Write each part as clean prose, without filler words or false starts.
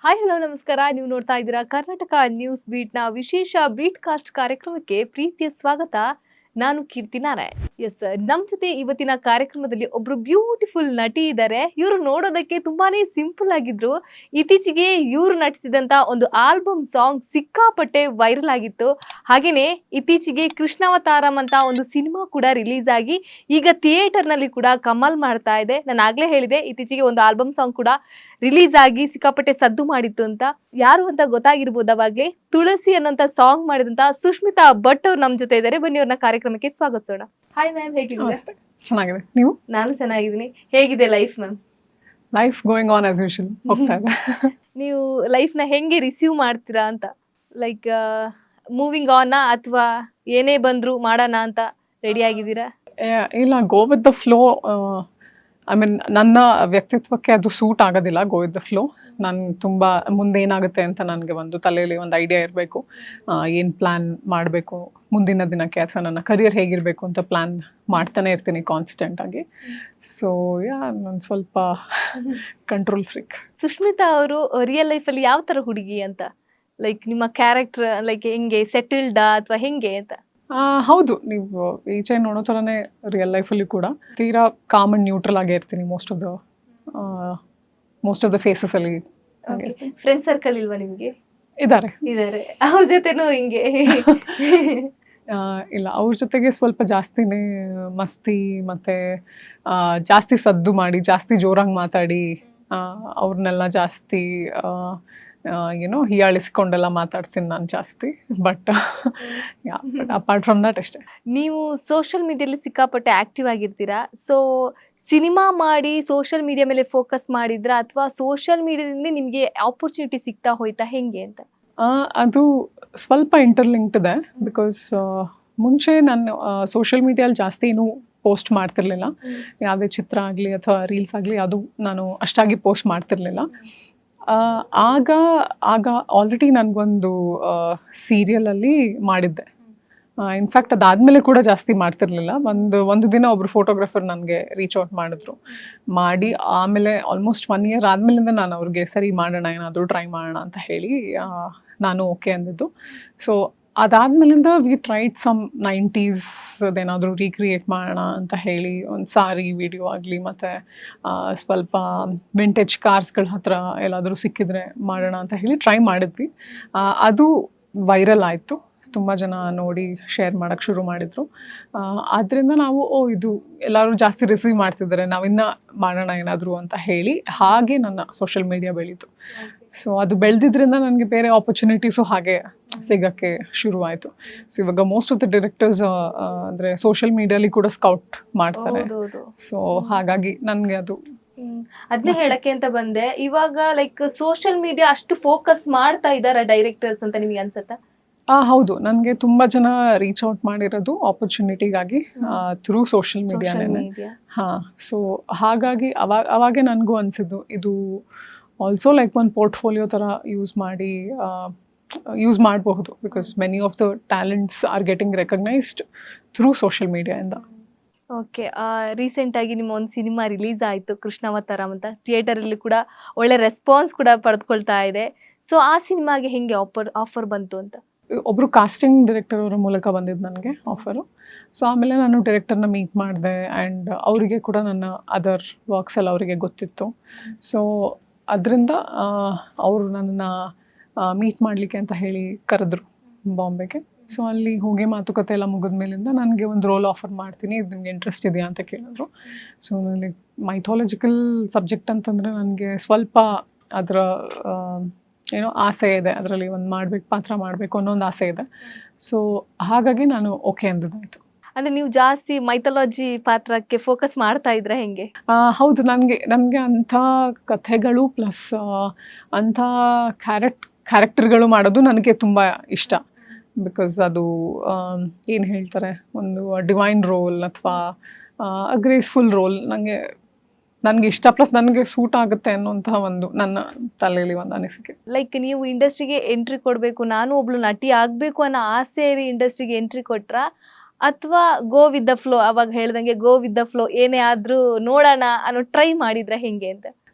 Hi hello ನಮಸ್ಕಾರ. ನೀವು ನೋಡ್ತಾ ಇದ್ದೀರಾ ಕರ್ನಾಟಕ ನ್ಯೂಸ್ ಬೀಟ್ನ ವಿಶೇಷ ಬೀಟ್ ಕಾಸ್ಟ್ ಕಾರ್ಯಕ್ರಮಕ್ಕೆ ಪ್ರೀತಿಯ ಸ್ವಾಗತ. ನಾನು ಕೀರ್ತಿ ನಾರಾಯಣ್. ಎಸ್, ನಮ್ಮ ಜೊತೆ ಇವತ್ತಿನ ಕಾರ್ಯಕ್ರಮದಲ್ಲಿ ಒಬ್ರು ಬ್ಯೂಟಿಫುಲ್ ನಟಿ ಇದ್ದಾರೆ. ಇವರು ನೋಡೋದಕ್ಕೆ ತುಂಬಾನೇ ಸಿಂಪಲ್ ಆಗಿದ್ರು. ಇತ್ತೀಚೆಗೆ ಇವರು ನಟಿಸಿದಂತ ಒಂದು ಆಲ್ಬಮ್ ಸಾಂಗ್ ಸಿಕ್ಕಾಪಟ್ಟೆ ವೈರಲ್ ಆಗಿತ್ತು. ಹಾಗೇನೆ ಇತ್ತೀಚೆಗೆ ಕೃಷ್ಣಾವತಾರಂ ಅಂತ ಒಂದು ಸಿನಿಮಾ ಕೂಡ ರಿಲೀಸ್ ಆಗಿ ಈಗ ಥಿಯೇಟರ್ ನಲ್ಲಿ ಕೂಡ ಕಮಾಲ್ ಮಾಡ್ತಾ ಇದೆ. ನಾನು ಆಗ್ಲೇ ಹೇಳಿದೆ, ಇತ್ತೀಚೆಗೆ ಒಂದು ಆಲ್ಬಮ್ ಸಾಂಗ್ ಕೂಡ ರಿಲೀಸ್ ಆಗಿ ಸಿಕ್ಕಾಪಟ್ಟೆ ಸದ್ದು ಮಾಡಿತ್ತು ಅಂತ. ಯಾರು ಅಂತ ಗೊತ್ತಾಗಿರ್ಬೋದು ಅವಾಗ್ಲೇ. ತುಳಸಿ ಅನ್ನೋಂತ ಸಾಂಗ್ ಮಾಡಿದಂತ ಸುಷ್ಮಿತಾ ಭಟ್ ಅವ್ರು ನಮ್ ಜೊತೆ ಇದ್ದಾರೆ. ಬನ್ನಿ ಅವ್ರನ್ನ ಕಾರ್ಯಕ್ರಮಕ್ಕೆ ಸ್ವಾಗತಿಸೋಣ. ಹಾಯ್ ಮ್ಯಾಮ್, ಹೇಗಿದ್ದೀರಾ? ಚೆನ್ನಾಗಿದೆ. ನೀವು? ನಾನು ಚೆನ್ನಾಗಿದ್ದೀನಿ. ಹೇಗಿದೆ life ma'am? Life going on as usual ಹೋಗ್ತಾ ಇದೆ. ನೀವು ಲೈಫ್ ನ ಹೆಂಗೆ ರಿಸೀವ್ ಮಾಡ್ತೀರಾ ಅಂತ? ಲೈಕ್ ಮೂವಿಂಗ್ ಆನ್ ಅಥವಾ ಏನೇ ಬಂದ್ರು ಮಾಡೋಣ ಅಂತ ರೆಡಿ ಆಗಿದ್ದೀರಾ? ಇಲ್ಲ, go with the flow. I mean ನನ್ನ ವ್ಯಕ್ತಿತ್ವಕ್ಕೆ ಅದು ಸೂಟ್ ಆಗೋದಿಲ್ಲ. Go with the flow. ನಾನು ತುಂಬ ಮುಂದೆ ಏನಾಗುತ್ತೆ ಅಂತ ನನಗೆ ಒಂದು ತಲೆಯಲ್ಲಿ ಒಂದು ಐಡಿಯಾ ಇರಬೇಕು. ಏನು ಪ್ಲ್ಯಾನ್ ಮಾಡಬೇಕು ಮುಂದಿನ ದಿನಕ್ಕೆ, ಅಥವಾ ನನ್ನ ಕರಿಯರ್ ಹೇಗಿರಬೇಕು ಅಂತ ಪ್ಲ್ಯಾನ್ ಮಾಡ್ತಾನೆ ಇರ್ತೀನಿ ಕಾನ್ಸ್ಟೆಂಟಾಗಿ. ಸೊ ನಾನು ಸ್ವಲ್ಪ ಕಂಟ್ರೋಲ್ ಫ್ರೀಕ್. ಸುಷ್ಮಿತಾ ಅವರು ರಿಯಲ್ ಲೈಫಲ್ಲಿ ಯಾವ ಥರ ಹುಡುಗಿ ಅಂತ? ಲೈಕ್ ನಿಮ್ಮ ಕ್ಯಾರೆಕ್ಟರ್ ಲೈಕ್ ಹೆಂಗೆ, ಸೆಟಲ್ಡಾ ಅಥವಾ ಹೆಂಗೆ ಅಂತ? ಹೌದು, ನೀವು ಈಚೆ ನೋಡೋ ಥರನೇ ರಿಯಲ್ ಲೈಫಲ್ಲಿ ಕೂಡ ತೀರಾ ಕಾಮ್ ಅಂಡ್ ನ್ಯೂಟ್ರಲ್ ಆಗೇ ಇರ್ತೀನಿ ಮೋಸ್ಟ್ ಆಫ್ ದ ಫೇಸಸಲ್ಲಿ. ಫ್ರೆಂಡ್ ಸರ್ಕಲ್ ಇಲ್ವಾ ನಿಮಗೆ? ಇದ್ದಾರೆ. ಅವ್ರ ಜೊತೆನೂ ಹಿಂಗೆ? ಇಲ್ಲ, ಅವ್ರ ಜೊತೆಗೆ ಸ್ವಲ್ಪ ಜಾಸ್ತಿನೇ ಮಸ್ತಿ ಮತ್ತು ಜಾಸ್ತಿ ಸದ್ದು ಮಾಡಿ, ಜಾಸ್ತಿ ಜೋರಾಗಿ ಮಾತಾಡಿ, ಅವ್ರನ್ನೆಲ್ಲ ಜಾಸ್ತಿ ಏನೋ ಹೀಯಾಳಿಸ್ಕೊಂಡೆಲ್ಲ ಮಾತಾಡ್ತೀನಿ ನಾನು ಜಾಸ್ತಿ. ಬಟ್ ಅಪಾರ್ಟ್ ಫ್ರಮ್ ದಟ್ ಅಷ್ಟೇ. ನೀವು ಸೋಷಿಯಲ್ ಮೀಡಿಯಲ್ಲಿ ಸಿಕ್ಕಾಪಟ್ಟೆ ಆಕ್ಟಿವ್ ಆಗಿರ್ತೀರಾ. ಸೊ ಸಿನಿಮಾ ಮಾಡಿ ಸೋಷಿಯಲ್ ಮೀಡಿಯಾ ಮೇಲೆ ಫೋಕಸ್ ಮಾಡಿದ್ರ ಅಥವಾ ಸೋಷಿಯಲ್ ಮೀಡಿಯಾದಿಂದ ನಿಮಗೆ ಆಪರ್ಚುನಿಟಿ ಸಿಗ್ತಾ ಹೋಯ್ತಾ, ಹೆಂಗೆ ಅಂತ? ಅದು ಸ್ವಲ್ಪ ಇಂಟರ್ಲಿಂಕ್ಡ್ ಇದೆ. ಬಿಕಾಸ್ ಮುಂಚೆ ನಾನು ಸೋಷಿಯಲ್ ಮೀಡಿಯಲ್ಲಿ ಜಾಸ್ತಿ ಏನೂ ಪೋಸ್ಟ್ ಮಾಡ್ತಿರ್ಲಿಲ್ಲ. ಯಾವುದೇ ಚಿತ್ರ ಆಗಲಿ ಅಥವಾ ರೀಲ್ಸ್ ಆಗಲಿ ಅದು ನಾನು ಅಷ್ಟಾಗಿ ಪೋಸ್ಟ್ ಮಾಡ್ತಿರ್ಲಿಲ್ಲ. ಆಗ ಆಲ್ರೆಡಿ ನನಗೊಂದು ಸೀರಿಯಲಲ್ಲಿ ಮಾಡಿದ್ದೆ. ಇನ್ಫ್ಯಾಕ್ಟ್ ಅದಾದಮೇಲೆ ಕೂಡ ಜಾಸ್ತಿ ಮಾಡ್ತಿರ್ಲಿಲ್ಲ. ಒಂದು ದಿನ ಒಬ್ಬರು ಫೋಟೋಗ್ರಾಫರ್ ನನಗೆ ರೀಚ್ ಔಟ್ ಮಾಡಿ ಆಮೇಲೆ ಆಲ್ಮೋಸ್ಟ್ 1 year ಆದಮೇಲಿಂದ ನಾನು ಅವ್ರಿಗೆ ಸರಿ ಮಾಡೋಣ, ಏನಾದರೂ ಟ್ರೈ ಮಾಡೋಣ ಅಂತ ಹೇಳಿ ನಾನು ಓಕೆ ಅಂದಿದ್ದು. ಸೊ ಅದಾದಮೇಲಿಂದ ವಿ ಟ್ರೈಡ್ ಸಮ್ 90s ಅದೇನಾದರೂ ರೀಕ್ರಿಯೇಟ್ ಮಾಡೋಣ ಅಂತ ಹೇಳಿ ಒಂದು ಸಾರಿ ವಿಡಿಯೋ ಆಗಲಿ, ಮತ್ತು ಸ್ವಲ್ಪ ವಿಂಟೇಜ್ ಕಾರ್ಸ್ಗಳ ಹತ್ರ ಎಲ್ಲಾದರೂ ಸಿಕ್ಕಿದ್ರೆ ಮಾಡೋಣ ಅಂತ ಹೇಳಿ ಟ್ರೈ ಮಾಡಿದ್ವಿ. ಅದು ವೈರಲ್ ಆಯಿತು. ತುಂಬ ಜನ ನೋಡಿ ಶೇರ್ ಮಾಡೋಕ್ಕೆ ಶುರು ಮಾಡಿದರು. ಆದ್ದರಿಂದ ನಾವು ಇದು ಎಲ್ಲರೂ ಜಾಸ್ತಿ ರಿಸೀವ್ ಮಾಡ್ತಿದ್ದಾರೆ, ನಾವಿನ್ನೂ ಮಾಡೋಣ ಏನಾದರೂ ಅಂತ ಹೇಳಿ ಹಾಗೆ ನನ್ನ ಸೋಷಿಯಲ್ ಮೀಡಿಯಾ ಬೆಳೀತು. ಸೊ ಅದು ಬೆಳೆದಿದ್ರಿಂದ ನನಗೆ ಬೇರೆ ಆಪರ್ಚುನಿಟೀಸು ಹಾಗೆ ಸಿಗೋಕ್ಕೆ ಶುರುವಾಯಿತು. ಸೊ ಇವಾಗ ಮೋಸ್ಟ್ ಆಫ್ ದ ಡೈರೆಕ್ಟರ್ಸ್ ಅಂದರೆ ಸೋಷಿಯಲ್ ಮೀಡಿಯಲ್ಲಿ ಕೂಡ ಸ್ಕೌಟ್ ಮಾಡ್ತಾರೆ. ಸೊ ಹಾಗಾಗಿ ನನಗೆ ಅದು ಅದನ್ನೇ ಹೇಳಕ್ಕೆ ಅಂತ ಬಂದೆ. ಇವಾಗ ಲೈಕ್ ಸೋಷಿಯಲ್ ಮೀಡಿಯಾ ಅಷ್ಟು ಫೋಕಸ್ ಮಾಡ್ತಾ ಇದ್ದಾರಾ ಡೈರೆಕ್ಟರ್ಸ್ ಅಂತ ನಿಮಗೆ ಅನ್ಸುತ್ತಾ? ಹೌದು, ನನಗೆ ತುಂಬ ಜನ ರೀಚ್ ಔಟ್ ಮಾಡಿರೋದು ಆಪರ್ಚುನಿಟಿಗಾಗಿ ಥ್ರೂ ಸೋಷಿಯಲ್ ಮೀಡಿಯಾನೇ. ಸೊ ಹಾಗಾಗಿ ಅವಾಗೆ ನನಗೂ ಅನಿಸಿದ್ದು ಇದು ಆಲ್ಸೋ ಲೈಕ್ ಒಂದು ಪೋರ್ಟ್ಫೋಲಿಯೋ ಥರ ಯೂಸ್ ಮಾಡಬಹುದು. Because many of the talents are getting recognised through social ಮೀಡಿಯಾಯಿಂದ. ಓಕೆ, ರೀಸೆಂಟಾಗಿ ನಿಮ್ಮ ಒಂದು ಸಿನಿಮಾ ರಿಲೀಸ್ ಆಯಿತು ಕೃಷ್ಣಾವತಾರಂ ಅಂತ. ಥಿಯೇಟರಲ್ಲಿ ಕೂಡ ಒಳ್ಳೆ ರೆಸ್ಪಾನ್ಸ್ ಕೂಡ ಪಡೆದುಕೊಳ್ತಾ ಇದೆ. ಸೊ ಆ ಸಿನಿಮಾಗೆ ಹೆಂಗೆ ಆಫರ್ ಬಂತು ಅಂತ? ಒಬ್ಬರು ಕಾಸ್ಟಿಂಗ್ ಡೈರೆಕ್ಟರ್ ಅವರ ಮೂಲಕ ಬಂದಿದ್ದು ನನಗೆ ಆಫರು. ಸೊ ಆಮೇಲೆ ನಾನು ಡೈರೆಕ್ಟರ್ನ ಮೀಟ್ ಮಾಡಿದೆ. ಆ್ಯಂಡ್ ಅವರಿಗೆ ಕೂಡ ನನ್ನ ಅದರ್ ವರ್ಕ್ಸ್ ಎಲ್ಲ ಅವರಿಗೆ ಗೊತ್ತಿತ್ತು. ಸೊ ಅದರಿಂದ ಅವರು ನನ್ನನ್ನು ಮೀಟ್ ಮಾಡಲಿಕ್ಕೆ ಅಂತ ಹೇಳಿ ಕರೆದ್ರು ಬಾಂಬೆಗೆ. ಸೊ ಅಲ್ಲಿ ಹೋಗಿ ಮಾತುಕತೆ ಎಲ್ಲ ಮುಗಿದ ಮೇಲಿಂದ ನನಗೆ ಒಂದು ರೋಲ್ ಆಫರ್ ಮಾಡ್ತೀನಿ, ಇದು ನಿಮಗೆ ಇಂಟ್ರೆಸ್ಟ್ ಇದೆಯಾ ಅಂತ ಕೇಳಿದ್ರು. ಸೊ ನನಗೆ ಮೈಥಾಲಜಿಕಲ್ ಸಬ್ಜೆಕ್ಟ್ ಅಂತಂದರೆ ನನಗೆ ಸ್ವಲ್ಪ ಅದರ ಏನೋ ಆಸೆ ಇದೆ, ಅದರಲ್ಲಿ ಒಂದು ಪಾತ್ರ ಮಾಡಬೇಕು ಅನ್ನೋ ಒಂದು ಆಸೆ ಇದೆ. ಸೊ ಹಾಗಾಗಿ ನಾನು ಓಕೆ ಅಂದಿದ್ದಾಯಿತು. ಅಂದರೆ ನೀವು ಜಾಸ್ತಿ ಮೈಥಾಲಜಿ ಪಾತ್ರಕ್ಕೆ ಫೋಕಸ್ ಮಾಡ್ತಾ ಇದ್ರೆ ಹೆಂಗೆ? ಹೌದು, ನನಗೆ ಅಂಥ ಕಥೆಗಳು ಪ್ಲಸ್ ಅಂಥ ಕ್ಯಾರೆಕ್ಟರ್ಗಳು ಮಾಡೋದು ನನಗೆ ತುಂಬ ಇಷ್ಟ. ಬಿಕಾಸ್ ಅದು ಏನು ಹೇಳ್ತಾರೆ, ಒಂದು ಡಿವೈನ್ ರೋಲ್ ಅಥವಾ ಗ್ರೇಸ್ಫುಲ್ ರೋಲ್ ನನಗೆ ಇಷ್ಟ, ಪ್ಲಸ್ ನನಗೆ ಸೂಟ್ ಆಗುತ್ತೆ ಅನ್ನೋಂತಹ ಒಂದು ನನ್ನ ತಲೆಯಲ್ಲಿ ಒಂದು ಅನಿಸಿಕೆ. ಲೈಕ್ ನೀವು ಇಂಡಸ್ಟ್ರಿಗೆ ಎಂಟ್ರಿ ಕೊಡಬೇಕು, ನಾನು ಒಬ್ಳು ನಟಿ ಆಗಬೇಕು ಅನ್ನೋ ಆಸೆ ಇಂಡಸ್ಟ್ರಿಗೆ ಎಂಟ್ರಿ ಕೊಟ್ರ ಅಥವಾ ಗೋ ವಿತ್ ದ ಫ್ಲೋ, ಅವಾಗ ಹೇಳ್ದಂಗೆ ಗೋ ವಿತ್ ದ ಫ್ಲೋ, ಏನೇ ಆದರೂ ನೋಡೋಣ ಅನ್ನೋ ಟ್ರೈ ಮಾಡಿದ್ರೆ ಹೆಂಗೆ ಅಂತ?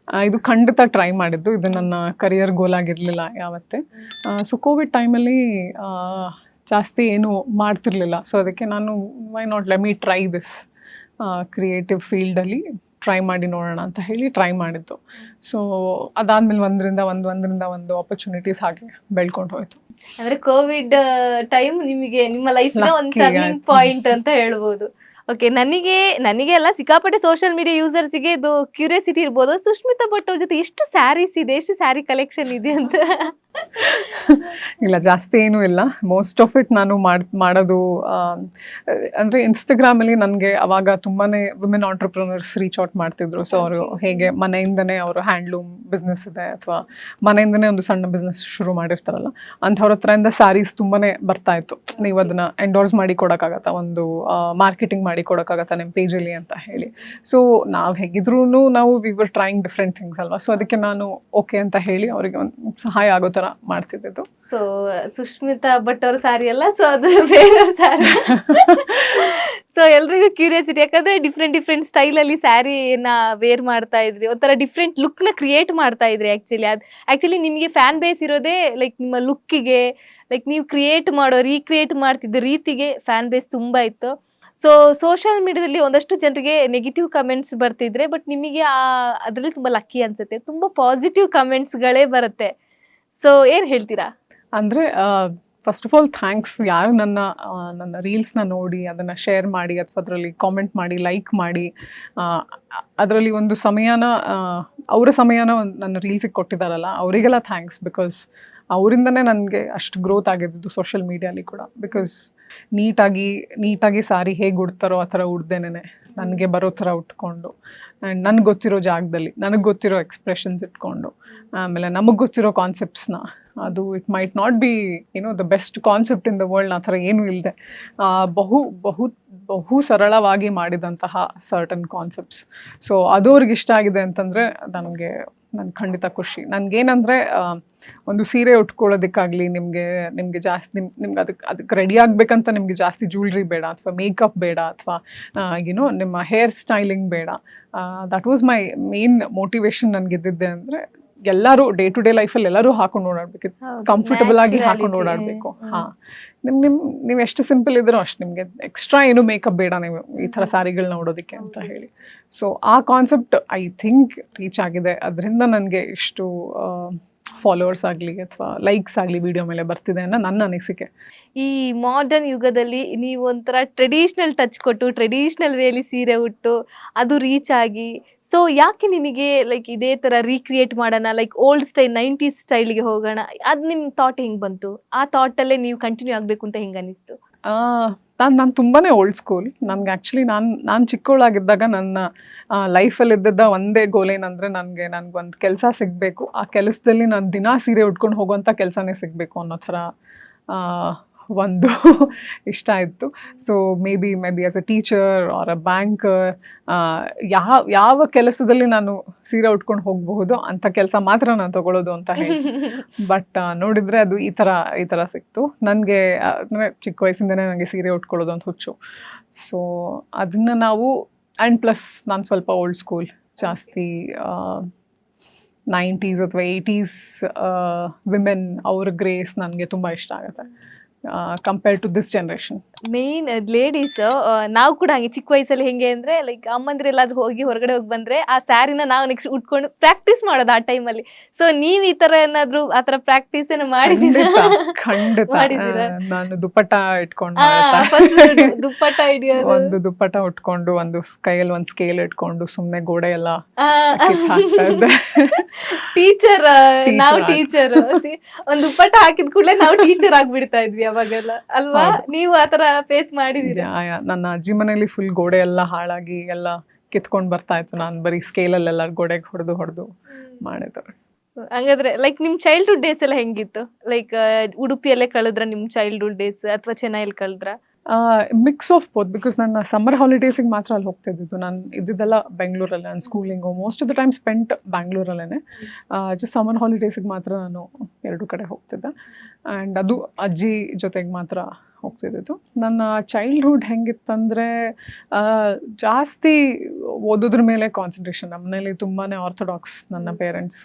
ಇದು ಖಂಡಿತ ಟ್ರೈ ಮಾಡಿದ್ದು. ಇದು ನನ್ನ ಕರಿಯರ್ ಗೋಲ್ ಆಗಿರಲಿಲ್ಲ ಯಾವತ್ತೇ. ಸೊ ಕೋವಿಡ್ ಟೈಮಲ್ಲಿ ಜಾಸ್ತಿ ಏನು ಮಾಡ್ತಿರ್ಲಿಲ್ಲ. ಸೊ ಅದಕ್ಕೆ ನಾನು why not let me try this creative ಫೀಲ್ಡಲ್ಲಿ ಟ್ರೈ ಮಾಡಿ ನೋಡೋಣ ಅಂತ ಹೇಳಿ ಟ್ರೈ ಮಾಡಿದ್ದು. ಸೊ ಅದಾದ್ಮೇಲೆ ಒಂದರಿಂದ ಒಂದು ಆಪರ್ಚುನಿಟೀಸ್ ಹಾಗೆ ಬೆಳ್ಕೊಂಡು ಹೋಯ್ತು. ಅಂದ್ರೆ ಕೋವಿಡ್ ಟೈಮ್ ನಿಮಗೆ ನಿಮ್ಮ ಲೈಫ್ ನ ಒಂದು Lucky ಟರ್ನಿಂಗ್ ಆಯ್ತು. ಪಾಯಿಂಟ್ ಅಂತ ಹೇಳ್ಬೋದು. ಓಕೆ, ನನಗೆ ಎಲ್ಲ ಸಿಕ್ಕಾಪಟ್ಟೆ ಸೋಷಿಯಲ್ ಮೀಡಿಯಾ ಯೂಸರ್ಸ್ಗೆ ಇದು ಕ್ಯೂರಿಯಾಸಿಟಿ ಇರ್ಬೋದು, ಸುಷ್ಮಿತಾ ಭಟ್ ಅವ್ರ ಜೊತೆ ಎಷ್ಟು ಸ್ಯಾರೀಸ್ ಇದೆ, ಎಷ್ಟು ಸ್ಯಾರಿ ಕಲೆಕ್ಷನ್ ಇದೆ ಅಂತ. ಇಲ್ಲ, ಜಾಸ್ತಿ ಏನೂ ಇಲ್ಲ. ಮೋಸ್ಟ್ ಆಫ್ ಇಟ್ ನಾನು ಮಾಡೋದು ಅಂದರೆ ಇನ್ಸ್ಟಾಗ್ರಾಮಲ್ಲಿ ನನಗೆ ಅವಾಗ ತುಂಬಾ ವುಮೆನ್ ಆಂಟ್ರಪ್ರನರ್ಸ್ ರೀಚ್ ಔಟ್ ಮಾಡ್ತಿದ್ರು. ಸೊ ಅವರು ಹೇಗೆ ಮನೆಯಿಂದನೇ ಅವರು ಹ್ಯಾಂಡ್ಲೂಮ್ ಬಿಸ್ನೆಸ್ ಇದೆ ಅಥವಾ ಮನೆಯಿಂದನೇ ಒಂದು ಸಣ್ಣ ಬಿಸ್ನೆಸ್ ಶುರು ಮಾಡಿರ್ತಾರಲ್ಲ, ಅಂಥವ್ರ ಹತ್ರದಿಂದ ಸ್ಯಾರೀಸ್ ತುಂಬಾ ಬರ್ತಾ ಇತ್ತು. ನೀವು ಅದನ್ನು ಎಂಡೋರ್ಸ್ ಮಾಡಿ ಕೊಡೋಕ್ಕಾಗತ್ತಾ, ಒಂದು ಮಾರ್ಕೆಟಿಂಗ್ ಮಾಡಿ ಕೊಡೋಕ್ಕಾಗತ್ತಾ ನಿಮ್ಮ ಪೇಜಲ್ಲಿ ಅಂತ ಹೇಳಿ. ಸೊ ನಾವು ಹೇಗಿದ್ರೂ ನಾವು we were trying different things ಅಲ್ವಾ. ಸೊ ಅದಕ್ಕೆ ನಾನು ಓಕೆ ಅಂತ ಹೇಳಿ ಅವರಿಗೆ ಒಂದು ಸಹಾಯ ಆಗೋ ಥರ ಮಾಡ್ತಿದ್ದು. ಸೊ ಸುಷ್ಮಿತಾ ಭಟ್ ಅವ್ರ ಸ್ಯಾರಿ ಅಲ್ಲ, ಸೊ ಅದು ಬೇರೆಯವ್ರ ಸ್ಯಾರಿ. ಸೊ ಎಲ್ರಿಗೂ ಕ್ಯೂರಿಯಾಸಿಟಿ, ಯಾಕಂದ್ರೆ ಡಿಫ್ರೆಂಟ್ ಸ್ಟೈಲ್ ಅಲ್ಲಿ ಸ್ಯಾರಿನ ವೇರ್ ಮಾಡ್ತಾ ಇದ್ರಿ, ಒಂಥರ ಡಿಫ್ರೆಂಟ್ ಲುಕ್ ನ ಕ್ರಿಯೇಟ್ ಮಾಡ್ತಾ ಇದ್ರಿ. ಆಕ್ಚುಲಿ ನಿಮಗೆ ಫ್ಯಾನ್ ಬೇಸ್ ಇರೋದೇ ಲೈಕ್ ನಿಮ್ಮ ಲುಕ್ಕಿಗೆ, ಲೈಕ್ ನೀವು ರೀಕ್ರಿಯೇಟ್ ಮಾಡ್ತಿದ್ದ ರೀತಿಗೆ ಫ್ಯಾನ್ ಬೇಸ್ ತುಂಬಾ ಇತ್ತು. ಸೊ ಸೋಷಿಯಲ್ ಮೀಡಿಯಾದಲ್ಲಿ ಒಂದಷ್ಟು ಜನರಿಗೆ ನೆಗೆಟಿವ್ ಕಮೆಂಟ್ಸ್ ಬರ್ತಿದ್ರೆ, ಬಟ್ ನಿಮಗೆ ಅದರಲ್ಲಿ ತುಂಬಾ ಲಕ್ಕಿ ಅನ್ಸುತ್ತೆ, ತುಂಬಾ ಪಾಸಿಟಿವ್ ಕಮೆಂಟ್ಸ್ಗಳೇ ಬರುತ್ತೆ. ಸೊ ಏನ್ ಹೇಳ್ತೀರಾ? ಅಂದರೆ ಫಸ್ಟ್ ಆಫ್ ಆಲ್ ಥ್ಯಾಂಕ್ಸ್. ಯಾರು ನನ್ನ ರೀಲ್ಸ್ನ ನೋಡಿ ಅದನ್ನು ಶೇರ್ ಮಾಡಿ ಅಥವಾ ಅದರಲ್ಲಿ ಕಾಮೆಂಟ್ ಮಾಡಿ, ಲೈಕ್ ಮಾಡಿ, ಅದರಲ್ಲಿ ಒಂದು ಸಮಯನ ಅವರ ಸಮಯನ ನನ್ನ ರೀಲ್ಸಿಗೆ ಕೊಟ್ಟಿದ್ದಾರಲ್ಲ, ಅವರಿಗೆಲ್ಲ ಥ್ಯಾಂಕ್ಸ್. ಬಿಕಾಸ್ ಅವರಿಂದನೇ ನನಗೆ ಅಷ್ಟು ಗ್ರೋತ್ ಆಗಿದ್ದು ಸೋಷಿಯಲ್ ಮೀಡಿಯಾಲಿ ಕೂಡ. ಬಿಕಾಸ್ ನೀಟಾಗಿ ಸಾರಿ ಹೇಗೆ ಉಡ್ತಾರೋ ಆ ಥರ ಉಡ್ದೇನೆ ನನಗೆ ಬರೋ ಥರ ಉಟ್ಕೊಂಡು, ಆ್ಯಂಡ್ ನನಗೆ ಗೊತ್ತಿರೋ ಜಾಗದಲ್ಲಿ ನನಗೆ ಗೊತ್ತಿರೋ ಎಕ್ಸ್ಪ್ರೆಷನ್ಸ್ ಇಟ್ಕೊಂಡು, ಆಮೇಲೆ ನಮಗೆ ಗೊತ್ತಿರೋ ಕಾನ್ಸೆಪ್ಟ್ಸ್ನ, ಅದು it might not be the best concept in the world, ಆ ಥರ ಏನೂ ಇಲ್ಲದೆ ಬಹು ಸರಳವಾಗಿ ಮಾಡಿದಂತಹ ಸರ್ಟನ್ ಕಾನ್ಸೆಪ್ಟ್ಸ್. ಸೊ ಅದು ಅವ್ರಿಗೆ ಇಷ್ಟ ಆಗಿದೆ ಅಂತಂದರೆ ನನಗೆ ಖಂಡಿತ ಖುಷಿ. ನನಗೇನಂದರೆ ಒಂದು ಸೀರೆ ಉಟ್ಕೊಳ್ಳೋದಕ್ಕಾಗಲಿ, ನಿಮಗೆ ಜಾಸ್ತಿ ನಿಮ್ಗೆ ಅದಕ್ಕೆ ರೆಡಿ ಆಗಬೇಕಂತ ನಿಮಗೆ ಜಾಸ್ತಿ ಜ್ಯುವೆಲ್ರಿ ಬೇಡ, ಅಥವಾ ಮೇಕಪ್ ಬೇಡ, ಅಥವಾ ನಿಮ್ಮ ಹೇರ್ ಸ್ಟೈಲಿಂಗ್ ಬೇಡ. That was my main motivation ನನಗಿದ್ದಿದ್ದೆ. ಅಂದರೆ ಎಲ್ಲರೂ ಡೇ ಟು ಡೇ ಲೈಫಲ್ಲಿ ಎಲ್ಲರೂ ಹಾಕೊಂಡು ಓಡಾಡಬೇಕು, ಕಂಫರ್ಟಬಲ್ ಆಗಿ ಹಾಕೊಂಡು ಓಡಾಡಬೇಕು. ಹಾಂ, ನೀವು ಎಷ್ಟು ಸಿಂಪಲ್ ಇದ್ರೋ ಅಷ್ಟು, ನಿಮಗೆ ಎಕ್ಸ್ಟ್ರಾ ಏನು ಮೇಕಪ್ ಬೇಡ ನೀವು ಈ ಥರ ಸ್ಯಾರಿಗಳನ್ನ ಉಡೋದಕ್ಕೆ ಅಂತ ಹೇಳಿ. ಸೊ ಆ ಕಾನ್ಸೆಪ್ಟ್ ಐ ಥಿಂಕ್ ರೀಚ್ ಆಗಿದೆ. ಅದರಿಂದ ನನಗೆ ಇಷ್ಟು ಫಾಲೋವರ್ಸ್ ಆಗಲಿ ಅಥವಾ ಲೈಕ್ಸ್ ಆಗಲಿ ವಿಡಿಯೋ ಮೇಲೆ ಬರ್ತಿದೆ ಅನ್ನೋ ನನ್ನ ಅನಿಸಿಕೆ. ಈ ಮಾಡರ್ನ್ ಯುಗದಲ್ಲಿ ನೀವು ಒಂಥರ ಟ್ರೆಡಿಷ್ನಲ್ ಟಚ್ ಕೊಟ್ಟು, ಟ್ರೆಡಿಷ್ನಲ್ ವೇಲಿ ಸೀರೆ ಉಟ್ಟು ಅದು ರೀಚ್ ಆಗಿ, ಸೊ ಯಾಕೆ ನಿಮಗೆ ಲೈಕ್ ಇದೇ ಥರ ರೀಕ್ರಿಯೇಟ್ ಮಾಡೋಣ, ಲೈಕ್ ಓಲ್ಡ್ ಸ್ಟೈಲ್ 90s ಸ್ಟೈಲ್ಗೆ ಹೋಗೋಣ, ಅದು ನಿಮ್ಮ ಥಾಟ್ ಹೆಂಗೆ ಬಂತು? ಆ ಥಾಟಲ್ಲೇ ನೀವು ಕಂಟಿನ್ಯೂ ಆಗಬೇಕು ಅಂತ ಹೆಂಗೆ ಅನಿಸ್ತು? ನಾನು ತುಂಬಾ ಓಲ್ಡ್ ಸ್ಕೂಲ್. ನನಗೆ ಆ್ಯಕ್ಚುಲಿ ನಾನು ಚಿಕ್ಕವಳಾಗಿದ್ದಾಗ ನನ್ನ ಲೈಫಲ್ಲಿದ್ದ ಒಂದೇ ಗೋಲ್ ಏನಂದರೆ ನನಗೊಂದು ಕೆಲಸ ಸಿಗಬೇಕು, ಆ ಕೆಲಸದಲ್ಲಿ ನಾನು ದಿನಾ ಸೀರೆ ಉಟ್ಕೊಂಡು ಹೋಗುವಂಥ ಕೆಲಸನೇ ಸಿಗಬೇಕು ಅನ್ನೋ ಥರ ಒಂದು ಇಷ್ಟ ಇತ್ತು. So may be as a teacher R a banker, ಯಾವ ಕೆಲಸದಲ್ಲಿ ನಾನು ಸೀರೆ ಉಟ್ಕೊಂಡು ಹೋಗಬಹುದು ಅಂಥ ಕೆಲಸ ಮಾತ್ರ ನಾನು ತಗೊಳ್ಳೋದು ಅಂತ ಹೇಳಿ. ಬಟ್ ನೋಡಿದರೆ ಅದು ಈ ಥರ ಸಿಕ್ತು ನನಗೆ. ಅಂದರೆ ಚಿಕ್ಕ ವಯಸ್ಸಿಂದನೇ ನನಗೆ ಸೀರೆ ಉಟ್ಕೊಳ್ಳೋದು ಅಂತ ಹುಚ್ಚು. ಸೊ ಅದನ್ನು ನಾವು, ಆ್ಯಂಡ್ ಪ್ಲಸ್ ನಾನು ಸ್ವಲ್ಪ ಓಲ್ಡ್ ಸ್ಕೂಲ್, ಜಾಸ್ತಿ 90s ಅಥವಾ 80s ವಿಮೆನ್ ಅವ್ರ ಗ್ರೇಸ್ ನನಗೆ ತುಂಬ ಇಷ್ಟ ಆಗುತ್ತೆ compare to this generation. Main ladies ನಾವು ಕೂಡ ಹಾಗೆ ಚಿಕ್ಕ ವಯಸ್ಸಲ್ಲಿ ಹೆಂಗೆ ಅಂದ್ರೆ ಲೈಕ್ ಅಮ್ಮಂದ್ರೆ ಎಲ್ಲಾದ್ರೂ ಹೊರಗಡೆ ಹೋಗಿ ಬಂದ್ರೆ ಆ ಸ್ಯಾರಿನ ನಾವು ನೆಕ್ಸ್ಟ್ ಉಟ್ಕೊಂಡು ಪ್ರಾಕ್ಟೀಸ್ ಮಾಡೋದು ಆ ಟೈಮಲ್ಲಿ. ಸೊ ನೀವ್ ಈ ತರ ಏನಾದ್ರು ಆ ತರ ಪ್ರಾಕ್ಟೀಸ್ ಏನೋ ಮಾಡಿದೀರಾ? ಖಂಡಿತ ನಾನು ದುಪ್ಪಟ್ಟ ಇಟ್ಕೊಂಡು, ದುಪ್ಪಟ್ಟ ಹಿಡಿಯೋದು, ಒಂದು ದುಪ್ಪಟ್ಟ ಉಟ್ಕೊಂಡು, ಒಂದು ಕೈಯಲ್ಲಿ ಒಂದು ಸ್ಕೇಲ್ ಇಟ್ಕೊಂಡು ಸುಮ್ನೆ ಗೋಡೆ ಎಲ್ಲ ಟೀಚರ್, ನಾವು ಟೀಚರ್ ಒಂದು ದುಪ್ಪಟ್ಟ ಹಾಕಿದ ಕೂಡಲೇ ನಾವು ಟೀಚರ್ ಆಗ್ಬಿಡ್ತಾ ಇದ್ವಿ ಅವಾಗೆಲ್ಲ ಅಲ್ವಾ? ನೀವು ಆತರ ಫೇಸ್ ಮಾಡಿದೀರಾ? ನನ್ನ ಅಜ್ಜಿ ಮನೇಲಿ ಫುಲ್ ಗೋಡೆ ಎಲ್ಲ ಹಾಳಾಗಿ ಎಲ್ಲ ಕಿತ್ಕೊಂಡು ಬರ್ತಾ ಇತ್ತು. ನಾನು ಬರೀ ಸ್ಕೇಲಲ್ಲೆಲ್ಲ ಗೋಡೆಗೆ ಹೊಡೆದು ಮಾಡಿದ್ರು. ಹಂಗಾದ್ರೆ ಲೈಕ್ ನಿಮ್ ಚೈಲ್ಡ್ಹುಡ್ ಡೇಸ್ ಎಲ್ಲ ಹೆಂಗಿತ್ತು? ಲೈಕ್ ಉಡುಪಿಯಲ್ಲೇ ಕಳೆದ್ರ ನಿಮ್ ಚೈಲ್ಡ್ಹುಡ್ ಡೇಸ್ ಅಥವಾ ಚೆನ್ನೈಯಲ್ಲಿ ಕಳೆದ್ರ? Mix of both. ಬಿಕಾಸ್ ನನ್ನ ಸಮ್ಮರ್ ಹಾಲಿಡೇಸಿಗೆ ಮಾತ್ರ ಅಲ್ಲಿ ಹೋಗ್ತಿದ್ದು. ನಾನು ಇದ್ದಿದ್ದೆಲ್ಲ ಬೆಂಗಳೂರಲ್ಲೇ, ನನ್ನ schooling most of the time spent ಬ್ಯಾಂಗ್ಳೂರಲ್ಲೇ. ಜಸ್ಟ್ ಸಮ್ಮರ್ ಹಾಲಿಡೇಸಿಗೆ ಮಾತ್ರ ನಾನು ಎರಡು ಕಡೆ ಹೋಗ್ತಿದ್ದೆ. ಆ್ಯಂಡ್ ಅದು ಅಜ್ಜಿ ಜೊತೆಗೆ ಮಾತ್ರ ಹೋಗ್ತಿದ್ದಿದ್ದು. ನನ್ನ ಚೈಲ್ಡ್ಹುಡ್ ಹೆಂಗಿತ್ತಂದರೆ ಜಾಸ್ತಿ ಓದೋದ್ರ ಮೇಲೆ ಕಾನ್ಸಂಟ್ರೇಷನ್. ನಮ್ಮ ಮನೇಲಿ ತುಂಬಾ ಆರ್ಥೋಡಾಕ್ಸ್ ನನ್ನ ಪೇರೆಂಟ್ಸ್,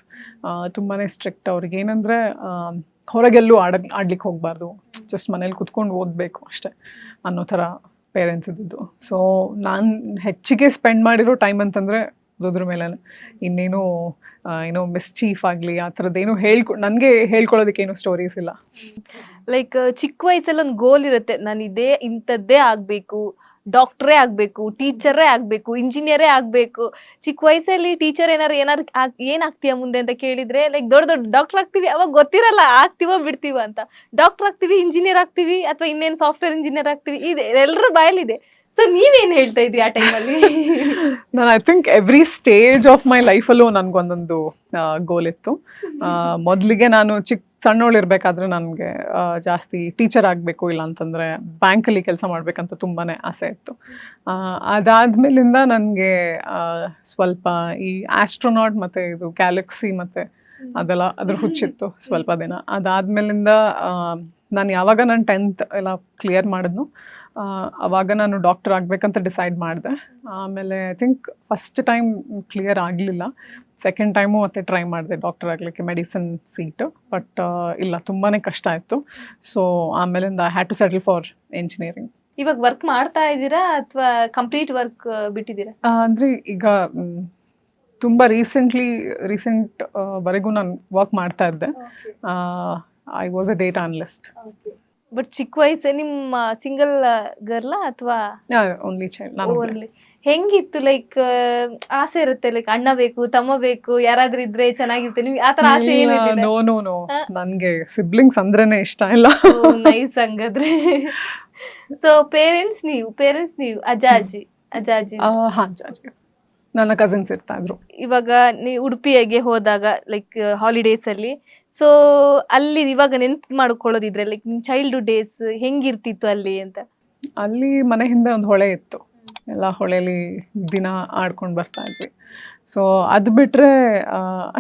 ತುಂಬಾ ಸ್ಟ್ರಿಕ್ಟ್. ಅವ್ರಿಗೆ ಏನಂದರೆ ಹೊರಗೆಲ್ಲೂ ಆಡ್ಲಿಕ್ಕೆ ಹೋಗಬಾರ್ದು, ಜಸ್ಟ್ ಮನೇಲಿ ಕುತ್ಕೊಂಡು ಓದಬೇಕು ಅಷ್ಟೇ ಅನ್ನೋ ಥರ ಪೇರೆಂಟ್ಸ್ ಇದ್ದಿದ್ದು. ಸೊ ನಾನು ಹೆಚ್ಚಿಗೆ ಸ್ಪೆಂಡ್ ಮಾಡಿರೋ ಟೈಮ್ ಅಂತಂದರೆ ಓದೋದ್ರ ಮೇಲೆ. ಇನ್ನೇನು ಏನೋ ಮಿಸ್ಚೀಫ್ ಆಗಲಿ ಆ ಥರದ್ದೇನು ನನಗೆ ಹೇಳ್ಕೊಳ್ಳೋದಕ್ಕೇನು ಸ್ಟೋರೀಸ್ ಇಲ್ಲ. ಲೈಕ್ ಚಿಕ್ಕ ವಯಸ್ಸಲ್ಲಿ ಒಂದು ಗೋಲ್ ಇರುತ್ತೆ, ನಾನು ಇಂಥದ್ದೇ ಆಗಬೇಕು, ಡಾಕ್ಟ್ರೇ ಆಗಬೇಕು, ಟೀಚರೇ ಆಗಬೇಕು, ಇಂಜಿನಿಯರೇ ಆಗಬೇಕು. ಚಿಕ್ಕ ವಯಸ್ಸಲ್ಲಿ ಟೀಚರ್ ಏನಾಗ್ತೀಯ ಮುಂದೆ ಅಂತ ಕೇಳಿದ್ರೆ ಲೈಕ್ ದೊಡ್ಡ ಡಾಕ್ಟರ್ ಆಗ್ತೀವಿ, ಅವಾಗ ಗೊತ್ತಿರಲ್ಲ ಆಗ್ತೀವೋ ಬಿಡ್ತೀವ ಅಂತ. ಡಾಕ್ಟರ್ ಆಗ್ತೀವಿ, ಇಂಜಿನಿಯರ್ ಆಗ್ತೀವಿ, ಅಥವಾ ಇನ್ನೇನು ಸಾಫ್ಟ್ವೇರ್ ಇಂಜಿನಿಯರ್ ಆಗ್ತೀವಿ, ಇದೆ ಎಲ್ಲರ ಬಾಯಲ್ಲಿದೆ. ಸೊ ನೀವೇನು ಹೇಳ್ತಾ ಇದ್ರಿ ಆ ಟೈಮಲ್ಲಿ? ನಾನು I think every stage of my ಲೈಫಲ್ಲೂ ನನಗೊಂದೊಂದು ಗೋಲ್ ಇತ್ತು. ಮೊದಲಿಗೆ ನಾನು ಸಣ್ಣವಳಿರ್ಬೇಕಾದ್ರೆ ನನಗೆ ಜಾಸ್ತಿ ಟೀಚರ್ ಆಗಬೇಕು, ಇಲ್ಲ ಅಂತಂದರೆ ಬ್ಯಾಂಕಲ್ಲಿ ಕೆಲಸ ಮಾಡಬೇಕಂತ ತುಂಬಾ ಆಸೆ ಇತ್ತು. ಅದಾದಮೇಲಿಂದ ನನಗೆ ಸ್ವಲ್ಪ ಈ ಆಸ್ಟ್ರೋನಾಟ್ ಮತ್ತು ಇದು ಗ್ಯಾಲಕ್ಸಿ ಮತ್ತು ಅದ್ರ ಹುಚ್ಚಿತ್ತು ಸ್ವಲ್ಪ ದಿನ. ಅದಾದಮೇಲಿಂದ ನಾನು ಯಾವಾಗ ನಾನು 10th ಎಲ್ಲ ಕ್ಲಿಯರ್ ಮಾಡಿದ್ನು, ಆವಾಗ ನಾನು ಡಾಕ್ಟರ್ ಆಗಬೇಕಂತ ಡಿಸೈಡ್ ಮಾಡಿದೆ. ಆಮೇಲೆ I think first time clear ಆಗಲಿಲ್ಲ, ಸೆಕೆಂಡ್ ಟೈಮು ಮತ್ತೆ ಟ್ರೈ ಮಾಡಿದೆ ಡಾಕ್ಟರ್ ಆಗಲಿಕ್ಕೆ, ಮೆಡಿಸಿನ್ ಸೀಟು. ಬಟ್ ಇಲ್ಲ, ತುಂಬಾ ಕಷ್ಟ ಆಯಿತು. ಸೊ ಆಮೇಲಿಂದ I had to settle for engineering. ಇವಾಗ ವರ್ಕ್ ಮಾಡ್ತಾ ಇದ್ದೀರಾ ಅಥವಾ ಕಂಪ್ಲೀಟ್ ವರ್ಕ್ ಬಿಟ್ಟಿದ್ದೀರಾ? ಅಂದರೆ ಈಗ ತುಂಬ ರೀಸೆಂಟ್ ವರೆಗೂ ನಾನು ವರ್ಕ್ ಮಾಡ್ತಾ ಇದ್ದೆ. I was a data analyst. But ಚಿಕ್ಕ ವಯಸ್ಸೇ ನಿಮ್ಮ ಸಿಂಗಲ್ ಗರ್ಲ ಅಥವಾ ಓನ್ಲಿ ಚೈಲ್ಡ್? ಓನ್ಲಿ. ಹೆಂಗಿತ್ತು ಲೈಕ್ ಆಸೆ ಇರುತ್ತೆ, ಲೈಕ್ ಅಣ್ಣ ಬೇಕು, ತಮ್ಮ ಬೇಕು, ಯಾರಾದ್ರೂ ಇದ್ರೆ ಚೆನ್ನಾಗಿರುತ್ತೆ, ನಿಮ್ಗೆ ಆತರ ಆಸೆ ಏನಿಲ್ಲ? ನೋ ನನ್ಗೆ ಸಿಬ್ಲಿಂಗ್ಸ್ ಅಂದ್ರೇನೆ ಇಷ್ಟ ಇಲ್ಲ. ನೈಸ್ ಹಂಗಾದ್ರೆ. ಸೊ ಪೇರೆಂಟ್ಸ್ ನೀವು ಅಜ್ಜಾಜಿ ಹಾ, ಅಜ್ಜಾಜಿ ನನ್ನ ಕಸಿನ್ಸ್ ಇರ್ತಾ ಇದ್ರು. ಇವಾಗ ನೀವು ಉಡುಪಿಗೆ ಹೋದಾಗ ಲೈಕ್ ಹಾಲಿಡೇಸ್ ಅಲ್ಲಿ, ಸೊ ಅಲ್ಲಿ ಇವಾಗ ನೆನ್ಪು ಮಾಡ್ಕೊಳ್ಳೋದಿದ್ರೆ ಲೈಕ್ ನಿಮ್ ಚೈಲ್ಡ್ಹುಡ್ ಡೇಸ್ ಹೆಂಗಿರ್ತಿತ್ತು ಅಲ್ಲಿ ಅಂತ? ಅಲ್ಲಿ ಮನೆ ಹಿಂದೆ ಒಂದು ಹೊಳೆ ಇತ್ತು, ಎಲ್ಲ ಹೊಳೆಲಿ ದಿನ ಆಡ್ಕೊಂಡು ಬರ್ತಾ ಇದ್ವಿ. ಸೊ ಅದು ಬಿಟ್ಟರೆ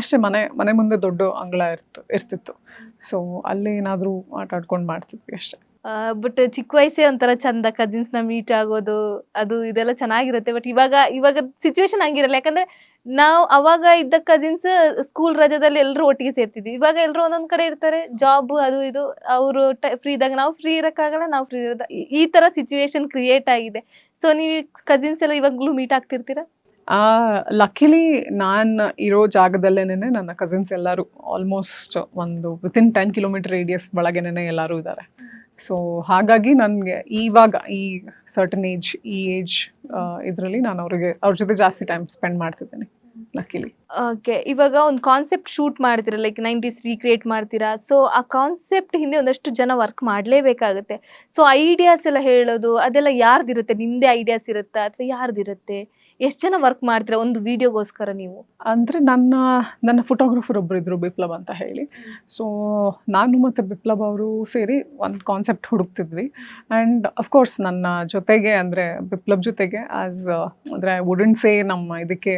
ಅಷ್ಟೇ, ಮನೆ ಮುಂದೆ ದೊಡ್ಡ ಅಂಗಳ ಇರ್ತಿತ್ತು. ಸೊ ಅಲ್ಲಿ ಏನಾದರೂ ಆಟ ಆಡ್ಕೊಂಡು ಮಾಡ್ತಿದ್ವಿ ಅಷ್ಟೇ. ಬಟ್ ಚಿಕ್ಕ ವಯಸ್ಸೇ ಒಂಥರ ಚಂದ, ಕಸಿನ್ಸ್ ನ ಮೀಟ್ ಆಗೋದು ಅದು ಇದೆಲ್ಲ ಚೆನ್ನಾಗಿರುತ್ತೆ. ಬಟ್ ಇವಾಗ ಸಿಚುವೇಶನ್ ಹಂಗಿರಲ್ಲ, ಯಾಕಂದ್ರೆ ನಾವು ಅವಾಗ ಇದ್ದ ಕಸಿನ್ಸ್ ಸ್ಕೂಲ್ ರಜಾದಲ್ಲಿ ಎಲ್ಲರೂ ಒಟ್ಟಿಗೆ ಸೇರ್ತಿದ್ವಿ. ಇವಾಗ ಎಲ್ಲರೂ ಒಂದೊಂದ್ ಕಡೆ ಇರ್ತಾರೆ, ಜಾಬ್ ಅದು ಇದು, ಅವರು ಫ್ರೀ ಇದ್ದಾಗ ನಾವು ಫ್ರೀ ಇರಕ್ಕಾಗಲ್ಲ, ನಾವು ಫ್ರೀ ಇರೋದ, ಈ ತರ ಸಿಚುವೇಶನ್ ಕ್ರಿಯೇಟ್ ಆಗಿದೆ. ಸೊ ನೀವು ಕಸಿನ್ಸ್ ಎಲ್ಲ ಇವಾಗ್ಲೂ ಮೀಟ್ ಆಗ್ತಿರ್ತೀರಾ? ಲಕ್ಕಿಲಿ ನಾನು ಇರೋ ಜಾಗದಲ್ಲೇನೆ ನನ್ನ ಕಸಿನ್ಸ್ ಎಲ್ಲರೂ ಆಲ್ಮೋಸ್ಟ್ ಒಂದು ವಿತಿನ್ 10 ಕಿಲೋಮೀಟರ್ ರೇಡಿಯಸ್ ಒಳಗೇನೆ ಎಲ್ಲರೂ ಇದ್ದಾರೆ. ಸೊ ಹಾಗಾಗಿ ನನಗೆ ಇವಾಗ ಈ ಸರ್ಟನ್ ಏಜ್ ಇದರಲ್ಲಿ ನಾನು ಅವ್ರ ಜೊತೆ ಜಾಸ್ತಿ ಟೈಮ್ ಸ್ಪೆಂಡ್ ಮಾಡ್ತಿದ್ದೇನೆ ಲಕ್ಕಿಲಿ. ಓಕೆ, ಇವಾಗ ಒಂದು ಕಾನ್ಸೆಪ್ಟ್ ಶೂಟ್ ಮಾಡ್ತೀರಾ, ಲೈಕ್ 90s ರೀಕ್ರಿಯೇಟ್ ಮಾಡ್ತೀರಾ. ಸೊ ಆ ಕಾನ್ಸೆಪ್ಟ್ ಹಿಂದೆ ಒಂದಷ್ಟು ಜನ ವರ್ಕ್ ಮಾಡಲೇಬೇಕಾಗುತ್ತೆ. ಸೊ ಐಡಿಯಾಸ್ ಎಲ್ಲ ಹೇಳೋದು ಅದೆಲ್ಲ ಯಾರ್ದಿರುತ್ತೆ? ನಿಮ್ದೇ ಐಡಿಯಾಸ್ ಇರುತ್ತಾ ಅಥವಾ ಯಾರ್ದಿರುತ್ತೆ? ಎಷ್ಟು ಜನ ವರ್ಕ್ ಮಾಡ್ತೀರಾ ಒಂದು ವಿಡಿಯೋಗೋಸ್ಕರ ನೀವು? ಅಂದರೆ ನನ್ನ ಫೋಟೋಗ್ರಫರ್ ಒಬ್ಬರು ಇದ್ರು, ಬಿಪ್ಲಬ್ ಅಂತ ಹೇಳಿ. ಸೊ ನಾನು ಮತ್ತು ಬಿಪ್ಲಬ್ ಅವರು ಸೇರಿ ಒಂದು ಕಾನ್ಸೆಪ್ಟ್ ಹುಡುಕ್ತಿದ್ವಿ. ಆ್ಯಂಡ್ ಅಫ್ಕೋರ್ಸ್ ನನ್ನ ಜೊತೆಗೆ, ಅಂದರೆ ಬಿಪ್ಲಬ್ ಜೊತೆಗೆ ಅಂದರೆ ಐ ವುಡಂಟ್ ಸೇ ನಮ್ಮ ಇದಕ್ಕೆ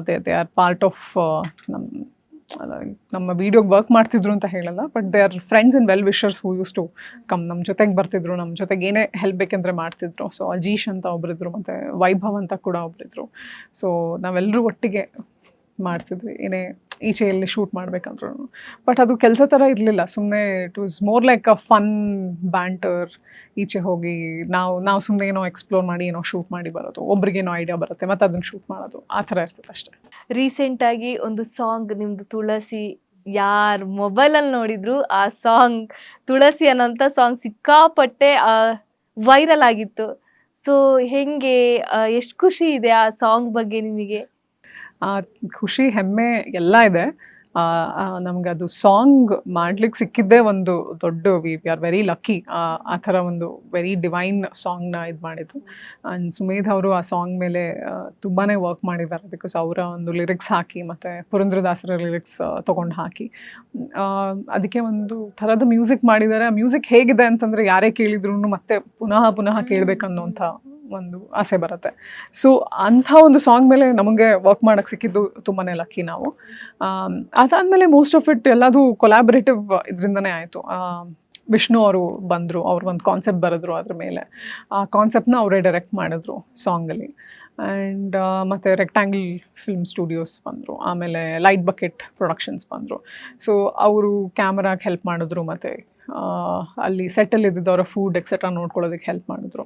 ದೇ ಆರ್ ಪಾರ್ಟ್ ಆಫ್ ನಮ್ಮ ವಿಡಿಯೋಗೆ ವರ್ಕ್ ಮಾಡ್ತಿದ್ರು ಅಂತ ಹೇಳಲ್ಲ, but they are friends and well wishers who use to come, ನಮ್ಮ ಜೊತೆಗೆ ಬರ್ತಿದ್ರು, ನಮ್ಮ ಜೊತೆಗೆ ಏನೇ ಹೆಲ್ಪ್ ಬೇಕೆಂದರೆ ಮಾಡ್ತಿದ್ರು. ಸೊ ಅಜೀಶ್ ಅಂತ ಒಬ್ಬರಿದ್ರು, ಮತ್ತು ವೈಭವ್ ಅಂತ ಕೂಡ ಒಬ್ಬರಿದ್ರು. ಸೊ ನಾವೆಲ್ಲರೂ ಒಟ್ಟಿಗೆ ಮಾಡ್ತಿದ್ವಿ, ಏನೇ ಈಚೆಯಲ್ಲಿ ಶೂಟ್ ಮಾಡ್ಬೇಕಂದ್ರೂ. ಬಟ್ ಅದು ಕೆಲಸ ಥರ ಇರಲಿಲ್ಲ, ಸುಮ್ಮನೆ it was more like a fun banter. ಈಚೆ ಹೋಗಿ ನಾವು ಸುಮ್ಮನೆ ಏನೋ ಎಕ್ಸ್ಪ್ಲೋರ್ ಮಾಡಿ ಏನೋ ಶೂಟ್ ಮಾಡಿ ಬರೋದು, ಒಬ್ರಿಗೇನೋ ಐಡಿಯಾ ಬರುತ್ತೆ ಮತ್ತು ಅದನ್ನು ಶೂಟ್ ಮಾಡೋದು, ಆ ಥರ ಇರ್ತದೆ ಅಷ್ಟೇ. ರೀಸೆಂಟಾಗಿ ಒಂದು ಸಾಂಗ್ ನಿಮ್ಮದು ತುಳಸಿ, ಯಾರ ಮೊಬೈಲಲ್ಲಿ ನೋಡಿದ್ರು ಆ ಸಾಂಗ್ ತುಳಸಿ ಅನ್ನೋಂಥ ಸಾಂಗ್ ಸಿಕ್ಕಾಪಟ್ಟೆ ವೈರಲ್ ಆಗಿತ್ತು. ಸೊ ಹೆಂಗೆ, ಎಷ್ಟು ಖುಷಿ ಇದೆ ಆ ಸಾಂಗ್ ಬಗ್ಗೆ ನಿಮಗೆ? ಖುಷಿ, ಹೆಮ್ಮೆ ಎಲ್ಲ ಇದೆ. ನಮ್ಗೆ ಅದು ಸಾಂಗ್ ಮಾಡ್ಲಿಕ್ಕೆ ಸಿಕ್ಕಿದ್ದೇ ಒಂದು ದೊಡ್ಡ, ವಿ ಆರ್ ವೆರಿ ಲಕ್ಕಿ. ಆ ಥರ ಒಂದು ವೆರಿ ಡಿವೈನ್ ಸಾಂಗ್ನ ಇದು ಮಾಡಿದ್ದು. ಆ್ಯಂಡ್ ಸುಮೇಧ್ ಅವರು ಆ ಸಾಂಗ್ ಮೇಲೆ ತುಂಬಾ ವರ್ಕ್ ಮಾಡಿದ್ದಾರೆ, ಬಿಕಾಸ್ ಅವರ ಒಂದು ಲಿರಿಕ್ಸ್ ಹಾಕಿ ಮತ್ತು ಪುರಂದ್ರದಾಸರ ಲಿರಿಕ್ಸ್ ತೊಗೊಂಡು ಹಾಕಿ ಅದಕ್ಕೆ ಒಂದು ಥರದ ಮ್ಯೂಸಿಕ್ ಮಾಡಿದ್ದಾರೆ. ಆ ಮ್ಯೂಸಿಕ್ ಹೇಗಿದೆ ಅಂತಂದರೆ ಯಾರೇ ಕೇಳಿದ್ರು ಮತ್ತೆ ಪುನಃ ಕೇಳಬೇಕನ್ನೋಂಥ ಒಂದು ಆಸೆ ಬರುತ್ತೆ. ಸೊ ಅಂಥ ಒಂದು ಸಾಂಗ್ ಮೇಲೆ ನಮಗೆ ವರ್ಕ್ ಮಾಡೋಕ್ಕೆ ಸಿಕ್ಕಿದ್ದು ತುಂಬಾ ಲಕ್ಕಿ ನಾವು. ಅದಾದಮೇಲೆ ಮೋಸ್ಟ್ ಆಫ್ ಇಟ್ ಎಲ್ಲದು ಕೊಲಾಬ್ರೇಟಿವ್ ಇದರಿಂದನೇ ಆಯಿತು. ವಿಷ್ಣು ಅವರು ಬಂದರು, ಅವ್ರು ಒಂದು ಕಾನ್ಸೆಪ್ಟ್ ಬರೆದ್ರು ಅದ್ರ ಮೇಲೆ. ಆ ಕಾನ್ಸೆಪ್ಟ್ನ ಅವರೇ ಡೈರೆಕ್ಟ್ ಮಾಡಿದ್ರು ಸಾಂಗಲ್ಲಿ. ಆ್ಯಂಡ್ ಮತ್ತು ರೆಕ್ಟ್ಯಾಂಗಲ್ ಫಿಲ್ಮ್ ಸ್ಟುಡಿಯೋಸ್ ಬಂದರು, ಆಮೇಲೆ ಲೈಟ್ ಬಕೆಟ್ ಪ್ರೊಡಕ್ಷನ್ಸ್ ಬಂದರು. ಸೊ ಅವರು ಕ್ಯಾಮ್ರಾಗೆ ಹೆಲ್ಪ್ ಮಾಡಿದ್ರು, ಮತ್ತು ಅಲ್ಲಿ ಸೆಟ್ಟಲ್ಲಿ ಇದ್ದಿದ್ದವರ ಫುಡ್ ಎಕ್ಸೆಟ್ರಾ ನೋಡ್ಕೊಳ್ಳೋದಕ್ಕೆ ಹೆಲ್ಪ್ ಮಾಡಿದ್ರು.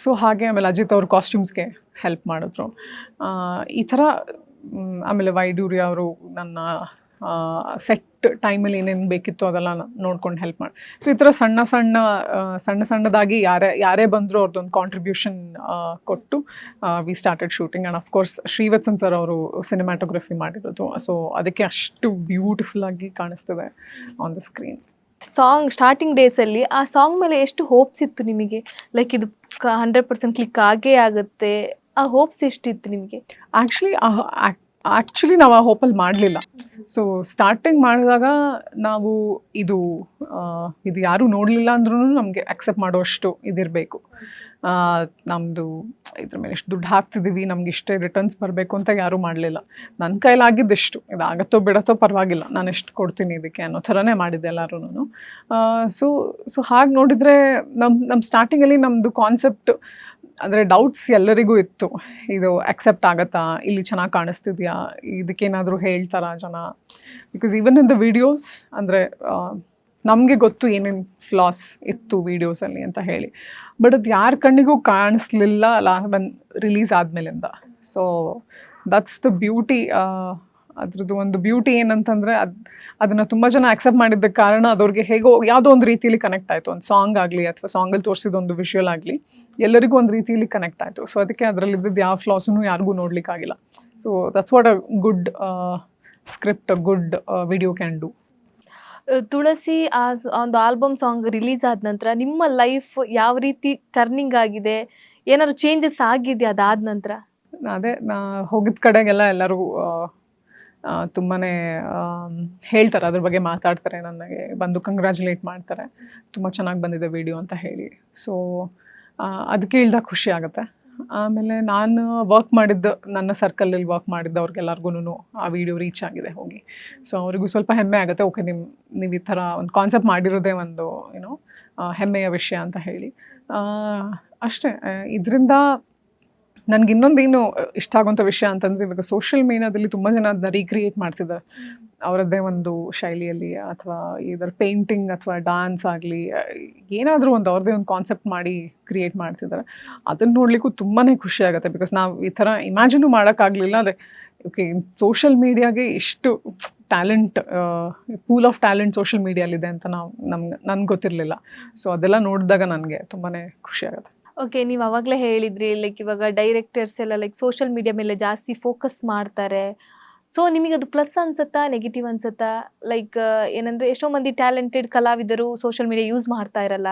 ಸೊ ಹಾಗೆ ಆಮೇಲೆ ಅಜಿತ್ ಅವ್ರ ಕಾಸ್ಟ್ಯೂಮ್ಸ್ಗೆ ಹೆಲ್ಪ್ ಮಾಡಿದ್ರು. ಈ ಥರ ಆಮೇಲೆ ವೈಡೂರ್ಯ ಅವರು ನನ್ನ ಸೆಟ್ ಟೈಮಲ್ಲಿ ಏನೇನು ಬೇಕಿತ್ತು ಅದೆಲ್ಲ ನೋಡ್ಕೊಂಡು ಹೆಲ್ಪ್ ಮಾಡಿ. ಸೊ ಈ ಥರ ಸಣ್ಣದಾಗಿ ಯಾರೇ ಬಂದರೂ ಅವ್ರದ್ದೊಂದು ಕಾಂಟ್ರಿಬ್ಯೂಷನ್ ಕೊಟ್ಟು we started shooting. And of course Srivatsan sir ಅವರು ಸಿನಿಮ್ಯಾಟೋಗ್ರಫಿ ಮಾಡಿರೋದು. ಸೊ ಅದಕ್ಕೆ ಅಷ್ಟು ಬ್ಯೂಟಿಫುಲ್ ಆಗಿ ಕಾಣಿಸ್ತಿದೆ on the screen. Song starting ಡೇಸಲ್ಲಿ ಆ ಸಾಂಗ್ ಮೇಲೆ ಎಷ್ಟು ಹೋಪ್ಸ್ ಇತ್ತು ನಿಮಗೆ? ಲೈಕ್ ಇದು 100% ಕ್ಲಿಕ್ ಆಗೇ ಆಗುತ್ತೆ, ಆ ಹೋಪ್ಸ್ ಎಷ್ಟಿತ್ತು ನಿಮಗೆ? ಆ್ಯಕ್ಚುಲಿ ನಾವು ಆ ಹೋಪಲ್ಲಿ ಮಾಡಲಿಲ್ಲ. ಸೊ ಸ್ಟಾರ್ಟಿಂಗ್ ಮಾಡಿದಾಗ ನಾವು ಇದು ಯಾರೂ ನೋಡಲಿಲ್ಲ ಅಂದ್ರೂ ನಮಗೆ ಅಕ್ಸೆಪ್ಟ್ ಮಾಡೋಷ್ಟು ಇದಿರಬೇಕು. ನಮ್ಮದು ಇದ್ರ ಮೇಲೆ ಎಷ್ಟು ದುಡ್ಡು ಹಾಕ್ತಿದ್ದೀವಿ, ನಮ್ಗೆ ಇಷ್ಟೇ ರಿಟರ್ನ್ಸ್ ಬರಬೇಕು ಅಂತ ಯಾರೂ ಮಾಡಲಿಲ್ಲ. ನನ್ನ ಕೈಲಾಗಿದ್ದೆಷ್ಟು, ಇದು ಆಗತ್ತೋ ಬಿಡತ್ತೋ ಪರವಾಗಿಲ್ಲ, ನಾನು ಎಷ್ಟು ಕೊಡ್ತೀನಿ ಇದಕ್ಕೆ ಅನ್ನೋ ಥರನೇ ಮಾಡಿದ್ದೆ ಎಲ್ಲರೂ. ಸೊ ಹಾಗೆ ನೋಡಿದರೆ ನಮ್ಮ ಸ್ಟಾರ್ಟಿಂಗಲ್ಲಿ ನಮ್ಮದು ಕಾನ್ಸೆಪ್ಟ್ ಅಂದರೆ ಡೌಟ್ಸ್ ಎಲ್ಲರಿಗೂ ಇತ್ತು. ಇದು ಅಕ್ಸೆಪ್ಟ್ ಆಗುತ್ತಾ, ಇಲ್ಲಿ ಚೆನ್ನಾಗಿ ಕಾಣಿಸ್ತಿದ್ಯಾ, ಇದಕ್ಕೇನಾದರೂ ಹೇಳ್ತಾರಾ ಜನ? Because even in the videos ಅಂದರೆ ನಮಗೆ ಗೊತ್ತು ಏನೇನು ಫ್ಲಾಸ್ ಇತ್ತು ವೀಡಿಯೋಸಲ್ಲಿ ಅಂತ ಹೇಳಿ, ಬಟ್ ಅದು ಯಾರ ಕಣ್ಣಿಗೂ ಕಾಣಿಸ್ಲಿಲ್ಲ ರಿಲೀಸ್ ಆದಮೇಲಿಂದ. So that's the beauty. ಅದ್ರದ್ದು ಒಂದು ಬ್ಯೂಟಿ ಏನಂತಂದರೆ ಅದನ್ನು ತುಂಬ ಜನ ಅಕ್ಸೆಪ್ಟ್ ಮಾಡಿದ್ದಕ್ಕೆ ಕಾರಣ ಅದವ್ರಿಗೆ ಹೇಗೋ ಯಾವುದೋ ಒಂದು ರೀತಿಯಲ್ಲಿ ಕನೆಕ್ಟ್ ಆಯಿತು. ಒಂದು ಸಾಂಗ್ ಆಗಲಿ ಅಥವಾ ಸಾಂಗಲ್ಲಿ ತೋರಿಸಿದೊಂದು ವಿಷುವಲ್ ಆಗಲಿ ಎಲ್ಲರಿಗೂ ಒಂದು ರೀತಿಯಲ್ಲಿ ಕನೆಕ್ಟ್ ಆಯಿತು. ಸೊ ಅದಕ್ಕೆ ಅದರಲ್ಲಿದ್ದದ್ದು ಯಾವ ಫ್ಲಾಸನ್ನು ಯಾರಿಗೂ ನೋಡಲಿಕ್ಕಾಗಿಲ್ಲ. So that's what a good script, a good video can do. Tulasi ಆ ಒಂದು ಆಲ್ಬಮ್ ಸಾಂಗ್ ರಿಲೀಸ್ ಆದ ನಂತರ ನಿಮ್ಮ ಲೈಫ್ ಯಾವ ರೀತಿ ಟರ್ನಿಂಗ್ ಆಗಿದೆ? ಏನಾದ್ರು ಚೇಂಜಸ್ ಆಗಿದೆ ಅದಾದ ನಂತರ? ಅದೇ ಹೋಗಿದ ಕಡೆಗೆಲ್ಲ ಎಲ್ಲರೂ ತುಂಬಾ ಹೇಳ್ತಾರೆ, ಅದ್ರ ಬಗ್ಗೆ ಮಾತಾಡ್ತಾರೆ, ನನಗೆ ಬಂದು ಕಂಗ್ರ್ಯಾಚುಲೇಟ್ ಮಾಡ್ತಾರೆ, ತುಂಬ ಚೆನ್ನಾಗಿ ಬಂದಿದೆ ವಿಡಿಯೋ ಅಂತ ಹೇಳಿ. ಸೊ ಅದಕ್ಕೆ ಇಳ್ದಾಗ ಖುಷಿ ಆಗುತ್ತೆ. ಆಮೇಲೆ ನಾನು ನನ್ನ ಸರ್ಕಲಲ್ಲಿ ವರ್ಕ್ ಮಾಡಿದ್ದವ್ರಿಗೆಲ್ಲರಿಗೂ ಆ ವಿಡಿಯೋ ರೀಚ್ ಆಗಿದೆ ಹೋಗಿ. ಸೊ ಅವರಿಗೂ ಸ್ವಲ್ಪ ಹೆಮ್ಮೆ ಆಗುತ್ತೆ, ಓಕೆ ನೀವು ಈ ಥರ ಒಂದು ಕಾನ್ಸೆಪ್ಟ್ ಮಾಡಿರೋದೇ ಒಂದು ಹೆಮ್ಮೆಯ ವಿಷಯ ಅಂತ ಹೇಳಿ. ಅಷ್ಟೇ. ಇದರಿಂದ ನನಗೆ ಇನ್ನೊಂದೇನು ಇಷ್ಟ ಆಗುವಂಥ ವಿಷಯ ಅಂತಂದರೆ, ಇವಾಗ ಸೋಷಿಯಲ್ ಮೀಡಿಯಾದಲ್ಲಿ ತುಂಬ ಜನ ಅದನ್ನ ರೀಕ್ರಿಯೇಟ್ ಮಾಡ್ತಿದ್ದಾರೆ ಅವರದ್ದೇ ಒಂದು ಶೈಲಿಯಲ್ಲಿ, ಅಥವಾ ಇದರ ಪೇಂಟಿಂಗ್ ಅಥವಾ ಡ್ಯಾನ್ಸ್ ಆಗಲಿ ಏನಾದರೂ ಒಂದು ಅವ್ರದ್ದೇ ಒಂದು ಕಾನ್ಸೆಪ್ಟ್ ಮಾಡಿ ಕ್ರಿಯೇಟ್ ಮಾಡ್ತಿದ್ದಾರೆ. ಅದನ್ನು ನೋಡಲಿಕ್ಕೂ ತುಂಬಾ ಖುಷಿ ಆಗುತ್ತೆ. ಬಿಕಾಸ್ ನಾವು ಈ ಥರ ಇಮ್ಯಾಜಿನು ಮಾಡೋಕ್ಕಾಗಲಿಲ್ಲ. ಅಂದರೆ ಓಕೆ, ಸೋಷಿಯಲ್ ಮೀಡಿಯಾಗೆ ಇಷ್ಟು talent, pool of talent social ಮೀಡಿಯಾಲಿದೆ ಅಂತ ನನಗೆ ಗೊತ್ತಿರಲಿಲ್ಲ. ಸೊ ಅದೆಲ್ಲ ನೋಡಿದಾಗ ನನಗೆ ತುಂಬಾ ಖುಷಿ ಆಗುತ್ತೆ. ಓಕೆ, ನೀವು ಅವಾಗಲೇ ಹೇಳಿದ್ರಿ ಲೈಕ್ ಇವಾಗ ಡೈರೆಕ್ಟರ್ಸ್ ಎಲ್ಲ ಲೈಕ್ ಸೋಷಿಯಲ್ ಮೀಡಿಯಾ ಮೇಲೆ ಜಾಸ್ತಿ ಫೋಕಸ್ ಮಾಡ್ತಾರೆ. ಸೊ ನಿಮಗೆ ಅದು ಪ್ಲಸ್ ಅನ್ಸುತ್ತಾ, ನೆಗೆಟಿವ್ ಅನ್ಸುತ್ತಾ? ಲೈಕ್ ಏನಂದರೆ ಎಷ್ಟೋ ಮಂದಿ ಟ್ಯಾಲೆಂಟೆಡ್ ಕಲಾವಿದರು ಸೋಷಿಯಲ್ ಮೀಡಿಯಾ ಯೂಸ್ ಮಾಡ್ತಾ ಇರಲ್ಲ,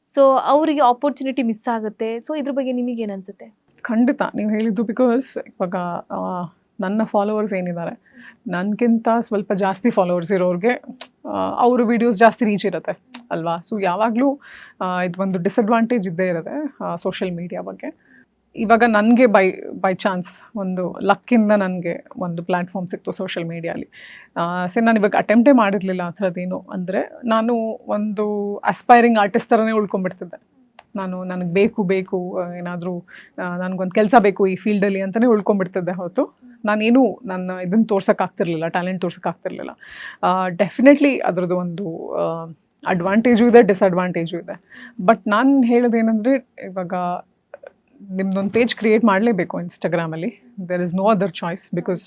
ಸೊ ಅವರಿಗೆ ಆಪರ್ಚುನಿಟಿ ಮಿಸ್ ಆಗುತ್ತೆ. ಸೊ ಇದ್ರ ಬಗ್ಗೆ ನಿಮಗೇನು ಅನ್ಸುತ್ತೆ? ಖಂಡಿತ ನೀವು ಹೇಳಿದ್ದು. ಬಿಕಾಸ್ ಇವಾಗ ನನ್ನ ಫಾಲೋವರ್ಸ್ ಏನಿದ್ದಾರೆ, ನನಗಿಂತ ಸ್ವಲ್ಪ ಜಾಸ್ತಿ ಫಾಲೋವರ್ಸ್ ಇರೋರಿಗೆ ಅವ್ರ ವೀಡಿಯೋಸ್ ಜಾಸ್ತಿ ರೀಚ್ ಇರುತ್ತೆ ಅಲ್ವಾ? ಸೊ ಯಾವಾಗಲೂ ಇದು ಒಂದು ಡಿಸಡ್ವಾಂಟೇಜ್ ಇದ್ದೇ ಇರುತ್ತೆ ಸೋಷಿಯಲ್ ಮೀಡಿಯಾ ಬಗ್ಗೆ. ಇವಾಗ ನನಗೆ ಬೈ ಚಾನ್ಸ್ ಒಂದು ಲಕ್ಕಿಂದ ನನಗೆ ಒಂದು ಪ್ಲ್ಯಾಟ್ಫಾರ್ಮ್ ಸಿಕ್ತು ಸೋಷಿಯಲ್ ಮೀಡಿಯಾಲಿ. ಸರಿ, ನಾನು ಇವಾಗ ಅಟೆಂಪ್ಟೇ ಮಾಡಿರಲಿಲ್ಲ ಆ ಥರದ್ದೇನು. ಅಂದರೆ ನಾನು ಒಂದು ಅಸ್ಪೈರಿಂಗ್ ಆರ್ಟಿಸ್ಟ್ ಥರನೇ ಉಳ್ಕೊಂಡ್ಬಿಡ್ತಿದ್ದೆ. ನನಗೆ ಬೇಕು ಏನಾದರೂ ನನಗೊಂದು ಕೆಲಸ ಬೇಕು ಈ ಫೀಲ್ಡಲ್ಲಿ ಅಂತಲೇ ಉಳ್ಕೊಂಡ್ಬಿಡ್ತಿದ್ದೆ ಹೊರತು ನಾನೇನು ಇದನ್ನು ತೋರ್ಸೋಕ್ಕಾಗ್ತಿರ್ಲಿಲ್ಲ, ಟ್ಯಾಲೆಂಟ್ ತೋರ್ಸೋಕ್ಕಾಗ್ತಿರ್ಲಿಲ್ಲ. ಡೆಫಿನೆಟ್ಲಿ ಅದರದ್ದು ಒಂದು ಅಡ್ವಾಂಟೇಜು ಇದೆ, ಡಿಸಡ್ವಾಂಟೇಜು ಇದೆ. ಬಟ್ ನಾನು ಹೇಳೋದೇನೆಂದರೆ, ಇವಾಗ ನಿಮ್ಮದೊಂದು ಪೇಜ್ ಕ್ರಿಯೇಟ್ ಮಾಡಲೇಬೇಕು ಇನ್ಸ್ಟಾಗ್ರಾಮಲ್ಲಿ. There is no other choice. Because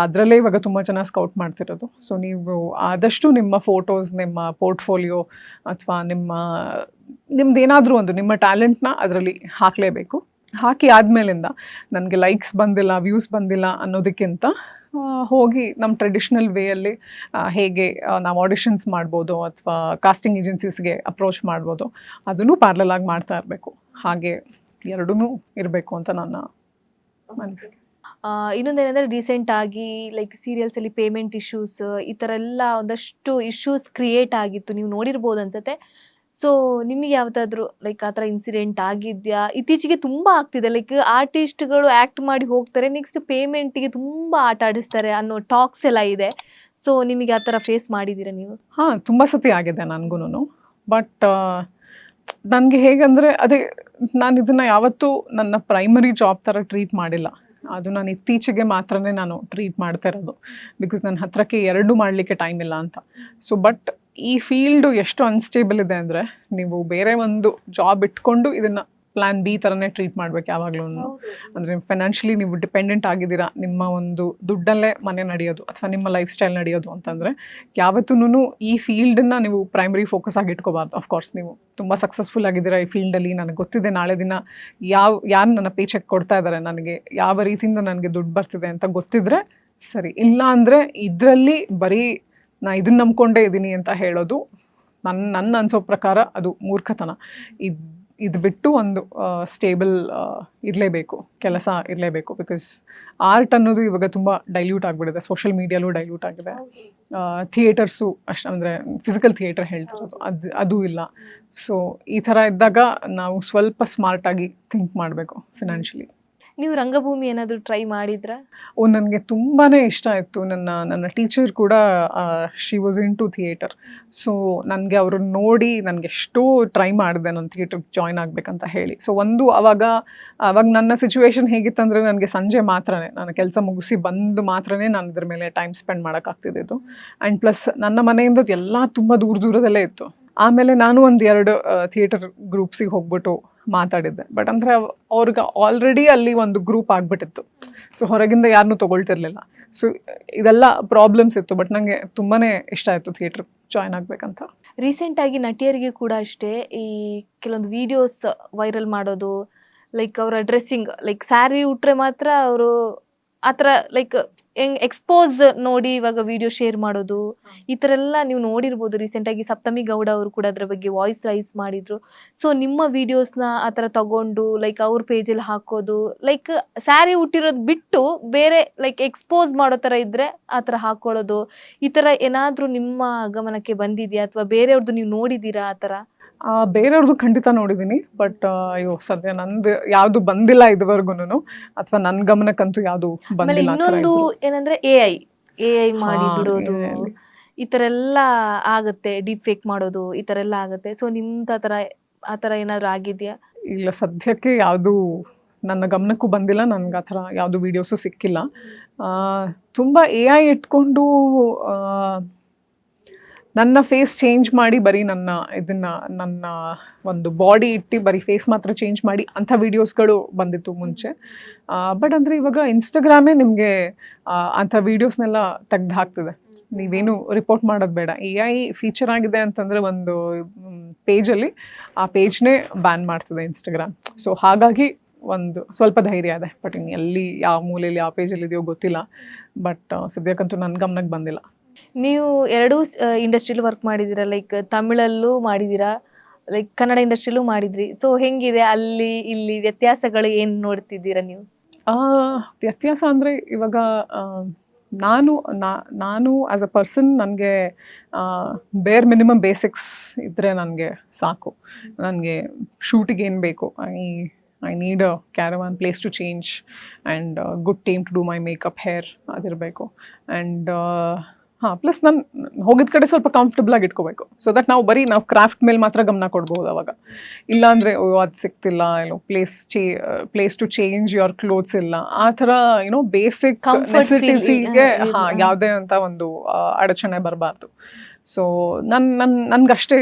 ಅದರಲ್ಲೇ ಇವಾಗ ತುಂಬ ಜನ ಸ್ಕೌಟ್ ಮಾಡ್ತಿರೋದು. ಸೊ ನೀವು ಆದಷ್ಟು ನಿಮ್ಮ ಫೋಟೋಸ್, ನಿಮ್ಮ ಪೋರ್ಟ್ಫೋಲಿಯೋ ಅಥವಾ ನಿಮ್ಮದೇನಾದರೂ ಒಂದು ನಿಮ್ಮ ಟ್ಯಾಲೆಂಟ್ನ ಅದರಲ್ಲಿ ಹಾಕಲೇಬೇಕು. ಹಾಕಿ ಆದಮೇಲಿಂದ ನನಗೆ ಲೈಕ್ಸ್ ಬಂದಿಲ್ಲ, ವ್ಯೂಸ್ ಬಂದಿಲ್ಲ ಅನ್ನೋದಕ್ಕಿಂತ ಹೋಗಿ ನಮ್ಮ ಟ್ರೆಡಿಷ್ನಲ್ ವೇಯಲ್ಲಿ ಹೇಗೆ ನಾವು ಆಡಿಷನ್ಸ್ ಮಾಡ್ಬೋದು ಅಥವಾ ಕಾಸ್ಟಿಂಗ್ ಏಜೆನ್ಸೀಸ್ಗೆ ಅಪ್ರೋಚ್ ಮಾಡ್ಬೋದು, ಅದನ್ನು ಪ್ಯಾರಲಲ್ ಆಗಿ ಮಾಡ್ತಾ ಇರಬೇಕು. ಹಾಗೆ ಎರಡೂ ಇರಬೇಕು ಅಂತ ನನ್ನ ಅನಿಸಿಕೆ. ಇನ್ನೊಂದೇನೆಂದರೆ ರೀಸೆಂಟ್ ಆಗಿ ಲೈಕ್ ಸೀರಿಯಲ್ಸಲ್ಲಿ ಪೇಮೆಂಟ್ ಇಶ್ಯೂಸ್ ಈ ಥರ ಎಲ್ಲ ಒಂದಷ್ಟು ಇಶ್ಯೂಸ್ ಕ್ರಿಯೇಟ್ ಆಗಿತ್ತು, ನೀವು ನೋಡಿರ್ಬೋದು ಅನ್ಸುತ್ತೆ. ಸೊ ನಿಮಗೆ ಯಾವ್ದಾದ್ರು ಲೈಕ್ ಆ ಥರ ಇನ್ಸಿಡೆಂಟ್ ಆಗಿದ್ಯಾ? ಇತ್ತೀಚೆಗೆ ತುಂಬಾ ಆಗ್ತಿದೆ, ಲೈಕ್ ಆರ್ಟಿಸ್ಟ್ಗಳು ಆಕ್ಟ್ ಮಾಡಿ ಹೋಗ್ತಾರೆ, ನೆಕ್ಸ್ಟ್ ಪೇಮೆಂಟ್ಗೆ ತುಂಬಾ ಆಟ ಆಡಿಸ್ತಾರೆ ಅನ್ನೋ ಟಾಕ್ಸ್ ಎಲ್ಲ ಇದೆ. ಸೊ ನಿಮಗೆ ಆ ಥರ ಫೇಸ್ ಮಾಡಿದ್ದೀರಾ ನೀವು? ಹಾಂ, ತುಂಬ ಸತಿ ಆಗಿದೆ ನನಗೂ. ಬಟ್ ನನಗೆ ಹೇಗಂದರೆ ಅದೇ, ನಾನು ಇದನ್ನು ಯಾವತ್ತೂ ನನ್ನ ಪ್ರೈಮರಿ ಜಾಬ್ ಥರ ಟ್ರೀಟ್ ಮಾಡಿಲ್ಲ. ಅದು ನಾನು ಇತ್ತೀಚೆಗೆ ಮಾತ್ರನೇ ನಾನು ಟ್ರೀಟ್ ಮಾಡ್ತಾ ಇರೋದು, ಬಿಕಾಸ್ ನನ್ನ ಹತ್ರಕ್ಕೆ ಎರಡೂ ಮಾಡಲಿಕ್ಕೆ ಟೈಮ್ ಇಲ್ಲ ಅಂತ. ಸೊ ಬಟ್ ಈ ಫೀಲ್ಡು ಎಷ್ಟು ಅನ್ಸ್ಟೇಬಲ್ ಇದೆ ಅಂದರೆ, ನೀವು ಬೇರೆ ಒಂದು ಜಾಬ್ ಇಟ್ಕೊಂಡು ಇದನ್ನು ಪ್ಲ್ಯಾನ್ ಬಿ ಥರನೇ ಟ್ರೀಟ್ ಮಾಡಬೇಕು ಯಾವಾಗಲೂ. ಅಂದರೆ ಫೈನಾನ್ಷಿಯಲಿ ನೀವು ಡಿಪೆಂಡೆಂಟ್ ಆಗಿದ್ದೀರಾ, ನಿಮ್ಮ ಒಂದು ದುಡ್ಡಲ್ಲೇ ಮನೆ ನಡೆಯೋದು ಅಥವಾ ನಿಮ್ಮ ಲೈಫ್ ಸ್ಟೈಲ್ ನಡೆಯೋದು ಅಂತಂದರೆ ಯಾವತ್ತೂ ಈ ಫೀಲ್ಡನ್ನು ನೀವು ಪ್ರೈಮರಿ ಫೋಕಸ್ ಆಗಿ ಇಟ್ಕೋಬಾರ್ದು. ಅಫ್ಕೋರ್ಸ್ ನೀವು ತುಂಬ ಸಕ್ಸಸ್ಫುಲ್ ಆಗಿದ್ದೀರಾ ಈ ಫೀಲ್ಡಲ್ಲಿ, ನನಗೆ ಗೊತ್ತಿದೆ ನಾಳೆ ದಿನ ಯಾರು ನನ್ನ ಪೇ ಚೆಕ್ ಕೊಡ್ತಾ ಇದ್ದಾರೆ, ನನಗೆ ಯಾವ ರೀತಿಯಿಂದ ನನಗೆ ದುಡ್ಡು ಬರ್ತಿದೆ ಅಂತ ಗೊತ್ತಿದ್ರೆ ಸರಿ. ಇಲ್ಲ ಅಂದರೆ ಇದರಲ್ಲಿ ಬರೀ ನಾ ಇದನ್ನು ನಂಬ್ಕೊಂಡೇ ಇದ್ದೀನಿ ಅಂತ ಹೇಳೋದು ನನ್ನ ಅನಿಸೋ ಪ್ರಕಾರ ಅದು ಮೂರ್ಖತನ. ಇದು ಬಿಟ್ಟು ಒಂದು ಸ್ಟೇಬಲ್ ಇರಲೇಬೇಕು, ಕೆಲಸ ಇರಲೇಬೇಕು. ಬಿಕಾಸ್ ಆರ್ಟ್ ಅನ್ನೋದು ಇವಾಗ ತುಂಬ ಡೈಲ್ಯೂಟ್ ಆಗಿಬಿಟ್ಟಿದೆ, ಸೋಷಿಯಲ್ ಮೀಡಿಯಾಲೂ ಡೈಲ್ಯೂಟ್ ಆಗಿದೆ. ಥಿಯೇಟರ್ಸು ಅಷ್ಟು ಅಂದರೆ ಫಿಸಿಕಲ್ ಥಿಯೇಟರ್ ಹೇಳ್ತಿರೋದು ಅದು ಇಲ್ಲ. ಸೊ ಈ ಥರ ಇದ್ದಾಗ ನಾವು ಸ್ವಲ್ಪ ಸ್ಮಾರ್ಟಾಗಿ ಥಿಂಕ್ ಮಾಡಬೇಕು ಫಿನಾನ್ಷಿಯಲಿ. ನೀವು ರಂಗಭೂಮಿ ಏನಾದರೂ ಟ್ರೈ ಮಾಡಿದ್ರಾ? ನನಗೆ ತುಂಬಾ ಇಷ್ಟ ಆಯಿತು. ನನ್ನ ಟೀಚರ್ ಕೂಡ she was into theatre. So ನನಗೆ ಅವ್ರನ್ನ ನೋಡಿ ನನಗೆ ಎಷ್ಟೋ ಟ್ರೈ ಮಾಡಿದೆ ನಾನು ಥಿಯೇಟ್ರಿಗೆ ಜಾಯ್ನ್ ಆಗಬೇಕಂತ ಹೇಳಿ. ಸೊ ಅವಾಗ ನನ್ನ ಸಿಚುವೇಶನ್ ಹೇಗಿತ್ತಂದರೆ, ನನಗೆ ಸಂಜೆ ಮಾತ್ರನೇ, ನಾನು ಕೆಲಸ ಮುಗಿಸಿ ಬಂದು ಮಾತ್ರನೇ ನಾನು ಇದ್ರ ಮೇಲೆ ಟೈಮ್ ಸ್ಪೆಂಡ್ ಮಾಡೋಕ್ಕಾಗ್ತಿದ್ದು. ಆ್ಯಂಡ್ ಪ್ಲಸ್ ನನ್ನ ಮನೆಯಿಂದ ಎಲ್ಲ ತುಂಬ ದೂರದಲ್ಲೇ ಇತ್ತು. ಆಮೇಲೆ ನಾನು ಒಂದು 2 ಥಿಯೇಟರ್ ಗ್ರೂಪ್ಸಿಗೆ ಹೋಗ್ಬಿಟ್ಟು ಮಾತಾಡಿದ್ದೆ. ಬಟ್ ಅಂದರೆ ಅವ್ರಿಗೆ ಆಲ್ರೆಡಿ ಅಲ್ಲಿ ಒಂದು ಗ್ರೂಪ್ ಆಗಿಬಿಟ್ಟಿತ್ತು. ಸೊ ಹೊರಗಿಂದ ಯಾರನ್ನೂ ತೊಗೊಳ್ತಿರ್ಲಿಲ್ಲ. ಸೊ ಇದೆಲ್ಲ ಪ್ರಾಬ್ಲಮ್ಸ್ ಇತ್ತು. ಬಟ್ ನನಗೆ ತುಂಬಾ ಇಷ್ಟ ಆಯಿತು ಥಿಯೇಟ್ರಿಗೆ ಜಾಯ್ನ್ ಆಗಬೇಕಂತ. ರೀಸೆಂಟಾಗಿ ನಟಿಯರಿಗೆ ಕೂಡ ಅಷ್ಟೇ, ಈ ಕೆಲವೊಂದು ವಿಡಿಯೋಸ್ ವೈರಲ್ ಮಾಡೋದು, ಲೈಕ್ ಅವರ ಡ್ರೆಸ್ಸಿಂಗ್, ಲೈಕ್ ಸ್ಯಾರಿ ಉಟ್ರೆ ಮಾತ್ರ ಅವರು ಆ ಥರ ಲೈಕ್ ಹೆಂಗ್ ಎಕ್ಸ್ಪೋಸ್ ನೋಡಿ ಇವಾಗ ವಿಡಿಯೋ ಶೇರ್ ಮಾಡೋದು, ಈ ಥರ ಎಲ್ಲ ನೀವು ನೋಡಿರ್ಬೋದು. ರೀಸೆಂಟಾಗಿ ಸಪ್ತಮಿ ಗೌಡ ಅವರು ಕೂಡ ಅದ್ರ ಬಗ್ಗೆ ವಾಯ್ಸ್ ರೈಸ್ ಮಾಡಿದ್ರು. ಸೊ ನಿಮ್ಮ ವಿಡಿಯೋಸ್ನ ಆ ಥರ ತಗೊಂಡು ಲೈಕ್ ಅವ್ರ ಪೇಜಲ್ಲಿ ಹಾಕೋದು, ಲೈಕ್ ಸ್ಯಾರಿ ಉಟ್ಟಿರೋದು ಬಿಟ್ಟು ಬೇರೆ ಲೈಕ್ ಎಕ್ಸ್ಪೋಸ್ ಮಾಡೋ ಥರ ಇದ್ರೆ ಆ ಥರ ಹಾಕೊಳ್ಳೋದು, ಈ ಥರ ಏನಾದರೂ ನಿಮ್ಮ ಗಮನಕ್ಕೆ ಬಂದಿದೆಯಾ ಅಥವಾ ಬೇರೆಯವ್ರದ್ದು ನೀವು ನೋಡಿದ್ದೀರಾ ಆ ಥರ? ಬೇರೆಯವ್ರದ್ದು ಖಂಡಿತ ನೋಡಿದ್ದೀನಿ. ಬಟ್ ಅಯ್ಯೋ ಸದ್ಯ ನಂದು ಯಾವುದು ಬಂದಿಲ್ಲ ಇದುವರೆಗೂ, ಅಥವಾ ನನ್ನ ಗಮನಕ್ಕಂತೂ ಯಾವುದು ಬಂದಿಲ್ಲ. ಇನ್ನೊಂದು ಏನಂದ್ರೆ ಎಐ ಮಾಡಿ ಬಿಡೋದು, ಈ ಥರ ಎಲ್ಲ ಆಗುತ್ತೆ, ಡೀಪ್ ಫೇಕ್ ಮಾಡೋದು, ಈ ಥರ ಎಲ್ಲ ಆಗುತ್ತೆ. ಸೊ ನಿಮ್ದು ಆ ಥರ ಏನಾದರೂ ಆಗಿದೆಯಾ? ಇಲ್ಲ, ಸದ್ಯಕ್ಕೆ ಯಾವುದು ನನ್ನ ಗಮನಕ್ಕೂ ಬಂದಿಲ್ಲ. ನನಗೆ ಆ ಥರ ಯಾವುದು ವೀಡಿಯೋಸು ಸಿಕ್ಕಿಲ್ಲ. ತುಂಬ AI ಇಟ್ಕೊಂಡು ನನ್ನ ಫೇಸ್ ಚೇಂಜ್ ಮಾಡಿ ಬರೀ ನನ್ನ ಒಂದು ಬಾಡಿ ಇಟ್ಟು ಬರೀ ಫೇಸ್ ಮಾತ್ರ ಚೇಂಜ್ ಮಾಡಿ ಅಂಥ ವೀಡಿಯೋಸ್ಗಳು ಬಂದಿತ್ತು ಮುಂಚೆ. ಬಟ್ ಅಂದರೆ ಇವಾಗ ಇನ್ಸ್ಟಾಗ್ರಾಮೇ ನಿಮಗೆ ಅಂಥ ವೀಡಿಯೋಸ್ನೆಲ್ಲ ತೆಗ್ದು ಹಾಕ್ತಿದೆ. ನೀವೇನು ರಿಪೋರ್ಟ್ ಮಾಡೋದು ಬೇಡ. AI ಫೀಚರ್ ಆಗಿದೆ ಅಂತಂದರೆ ಒಂದು ಪೇಜಲ್ಲಿ ಆ ಪೇಜ್ನೇ ಬ್ಯಾನ್ ಮಾಡ್ತಿದೆ ಇನ್ಸ್ಟಾಗ್ರಾಮ್. ಸೊ ಹಾಗಾಗಿ ಒಂದು ಸ್ವಲ್ಪ ಧೈರ್ಯ ಇದೆ. ಬಟ್ ಇನ್ನು ಎಲ್ಲಿ ಯಾವ ಮೂಲೆಯಲ್ಲಿ ಯಾವ ಪೇಜಲ್ಲಿ ಇದೆಯೋ ಗೊತ್ತಿಲ್ಲ. ಬಟ್ ಸದ್ಯಕ್ಕಂತೂ ನನ್ನ ಗಮನಕ್ಕೆ ಬಂದಿಲ್ಲ. ನೀವು ಎರಡೂ ಇಂಡಸ್ಟ್ರಿಯಲ್ಲಿ ವರ್ಕ್ ಮಾಡಿದ್ದೀರಾ, ಲೈಕ್ ತಮಿಳಲ್ಲೂ ಮಾಡಿದ್ದೀರಾ, ಲೈಕ್ ಕನ್ನಡ ಇಂಡಸ್ಟ್ರಿಯಲ್ಲೂ ಮಾಡಿದ್ರಿ. ಸೊ ಹೆಂಗಿದೆ ಅಲ್ಲಿ ಇಲ್ಲಿ ವ್ಯತ್ಯಾಸಗಳು ಏನು ನೋಡ್ತಿದ್ದೀರಾ ನೀವು? ವ್ಯತ್ಯಾಸ ಅಂದರೆ ಇವಾಗ ನಾನು ಆ್ಯಸ್ ಅ ಪರ್ಸನ್ ನನಗೆ ಬೇರ್ ಮಿನಿಮಮ್ ಬೇಸಿಕ್ಸ್ ಇದ್ದರೆ ನನಗೆ ಸಾಕು. ನನಗೆ ಶೂಟಿಗೆ ಏನು ಬೇಕು, I need a caravan, place to change, and a good team to do my makeup, hair ಅದಿರಬೇಕು. ಆ್ಯಂಡ್ ಪ್ಲಸ್ ನಾನು ಹೋಗಿದ ಕಡೆ ಸ್ವಲ್ಪ ಕಂಫರ್ಟಬಲ್ ಆಗಿ ಇಟ್ಕೋಬೇಕು. ಸೊ ದಟ್ ನಾವು ಕ್ರಾಫ್ಟ್ ಮೇಲೆ ಮಾತ್ರ ಗಮನ ಕೊಡ್ಬೋದು ಅವಾಗ. ಇಲ್ಲಾಂದರೆ ಅದು ಸಿಗ್ತಿಲ್ಲ, place to change your clothes ಇಲ್ಲ, ಆ ಥರ ಬೇಸಿಕ್ ನೆಸೆಸಿಟೀಸಿಗೆ ಯಾವುದೇ ಅಂತ ಒಂದು ಅಡಚಣೆ ಬರಬಾರ್ದು. ಸೊ ನನ್ಗಷ್ಟೇ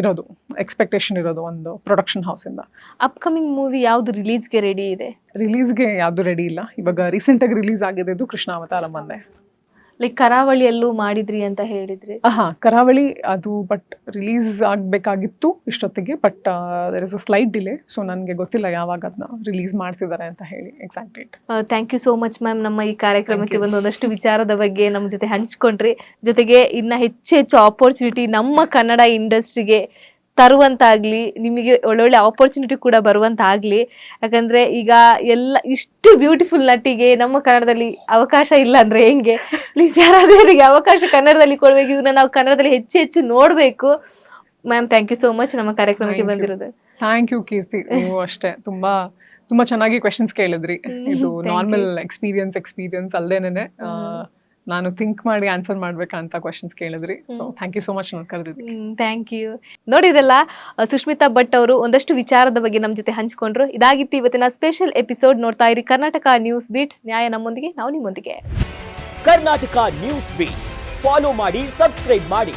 ಇರೋದು ಎಕ್ಸ್ಪೆಕ್ಟೇಷನ್ ಇರೋದು ಒಂದು ಪ್ರೊಡಕ್ಷನ್ ಹೌಸಿಂದ. ಅಪ್ಕಮಿಂಗ್ ಮೂವಿ ಯಾವುದು ರಿಲೀಸ್ಗೆ ರೆಡಿ ಇದೆ? ರಿಲೀಸ್ಗೆ ಯಾವುದು ರೆಡಿ ಇಲ್ಲ. ಇವಾಗ ರೀಸೆಂಟಾಗಿ ರಿಲೀಸ್ ಆಗಿದ್ದು ಕೃಷ್ಣಾವತಾರ ಬಂದೆ. ಲೈಕ್ ಕರಾವಳಿಯಲ್ಲೂ ಮಾಡಿದ್ರಿ ಅಂತ ಹೇಳಿದ್ರಿ. ಕರಾವಳಿ ಅದು ಬಟ್ ರಿಲೀಸ್ ಆಗಬೇಕಾಗಿತ್ತು ಇಷ್ಟೊತ್ತಿಗೆ. But there is a slight delay. So ನನಗೆ ಗೊತ್ತಿಲ್ಲ ಯಾವಾಗ ಅದನ್ನ ರಿಲೀಸ್ ಮಾಡ್ತಿದ್ದಾರೆ ಅಂತ ಹೇಳಿ exact date. Thank you so much ma'am, ನಮ್ಮ ಈ ಕಾರ್ಯಕ್ರಮಕ್ಕೆ ಬಂದು ಒಂದಷ್ಟು ವಿಚಾರದ ಬಗ್ಗೆ ನಮ್ಮ ಜೊತೆ ಹಂಚ್ಕೊಂಡ್ರಿ. ಜೊತೆಗೆ ಇನ್ನು ಹೆಚ್ಚು ಆಪರ್ಚುನಿಟಿ ನಮ್ಮ ಕನ್ನಡ ಇಂಡಸ್ಟ್ರಿಗೆ ತರುವಂತಾಗ್ಲಿ, ನಿಮಗೆ ಒಳ್ಳೊಳ್ಳೆ ಆಪರ್ಚುನಿಟಿ ಕೂಡ ಬರುವಂತಾಗ್ಲಿ. ಯಾಕಂದ್ರೆ ಈಗ ಎಲ್ಲ ಇಷ್ಟು ಬ್ಯೂಟಿಫುಲ್ ನಟಿಗೆ ನಮ್ಮ ಕನ್ನಡದಲ್ಲಿ ಅವಕಾಶ ಇಲ್ಲ ಅಂದ್ರೆ ಹೆಂಗೆ? ಪ್ಲೀಸ್ ಯಾರಾದ್ರೂ ಅವಕಾಶ ಕನ್ನಡದಲ್ಲಿ ಕೊಡ್ಬೇಕು. ಇದನ್ನ ನಾವು ಕನ್ನಡದಲ್ಲಿ ಹೆಚ್ಚು ನೋಡ್ಬೇಕು. Ma'am thank you so much ನಮ್ಮ ಕಾರ್ಯಕ್ರಮಕ್ಕೆ Thank you. ಬಂದಿರೋದು. ಥ್ಯಾಂಕ್ ಯು ಕೀರ್ತಿ, ನೀವು ಅಷ್ಟೇ ತುಂಬಾ ಚೆನ್ನಾಗಿ ಕ್ವೆಶನ್ಸ್ ಕೇಳಿದ್ರಿ. ಇದು Thank ನಾರ್ಮಲ್ ಎಕ್ಸ್ಪೀರಿಯನ್ಸ್ ಅಲ್ದೇನೆ ನಾನು ಥಿಂಕ್ ಮಾಡಿ ಆನ್ಸರ್ ಮಾಡ್ಬೇಕಂತ ಕ್ವೆಶನ್ಸ್ ಕೇಳಿದ್ರಿ. So thank you so much ನಾನು ಕರೆದಿದ್ದಕ್ಕೆ. Thank you. ನೋಡಿದ್ರಲ್ಲ, ಸುಷ್ಮಿತಾ ಭಟ್ ಅವರು ಒಂದಷ್ಟು ವಿಚಾರದ ಬಗ್ಗೆ ನಮ್ಮ ಜೊತೆ ಹಂಚಿಕೊಂಡ್ರು. ಇದಾಗಿತ್ತು ಇವತ್ತಿನ ಸ್ಪೆಷಲ್ ಎಪಿಸೋಡ್. ನೋಡ್ತಾ ಇರಿ ಕರ್ನಾಟಕ ನ್ಯೂಸ್ ಬೀಟ್, ನ್ಯಾಯ ನಮ್ಮೊಂದಿಗೆ, ನಾವು ನಿಮ್ಮೊಂದಿಗೆ. ಕರ್ನಾಟಕ ನ್ಯೂಸ್ ಬೀಟ್ ಫಾಲೋ ಮಾಡಿ, ಸಬ್ಸ್ಕ್ರೈಬ್ ಮಾಡಿ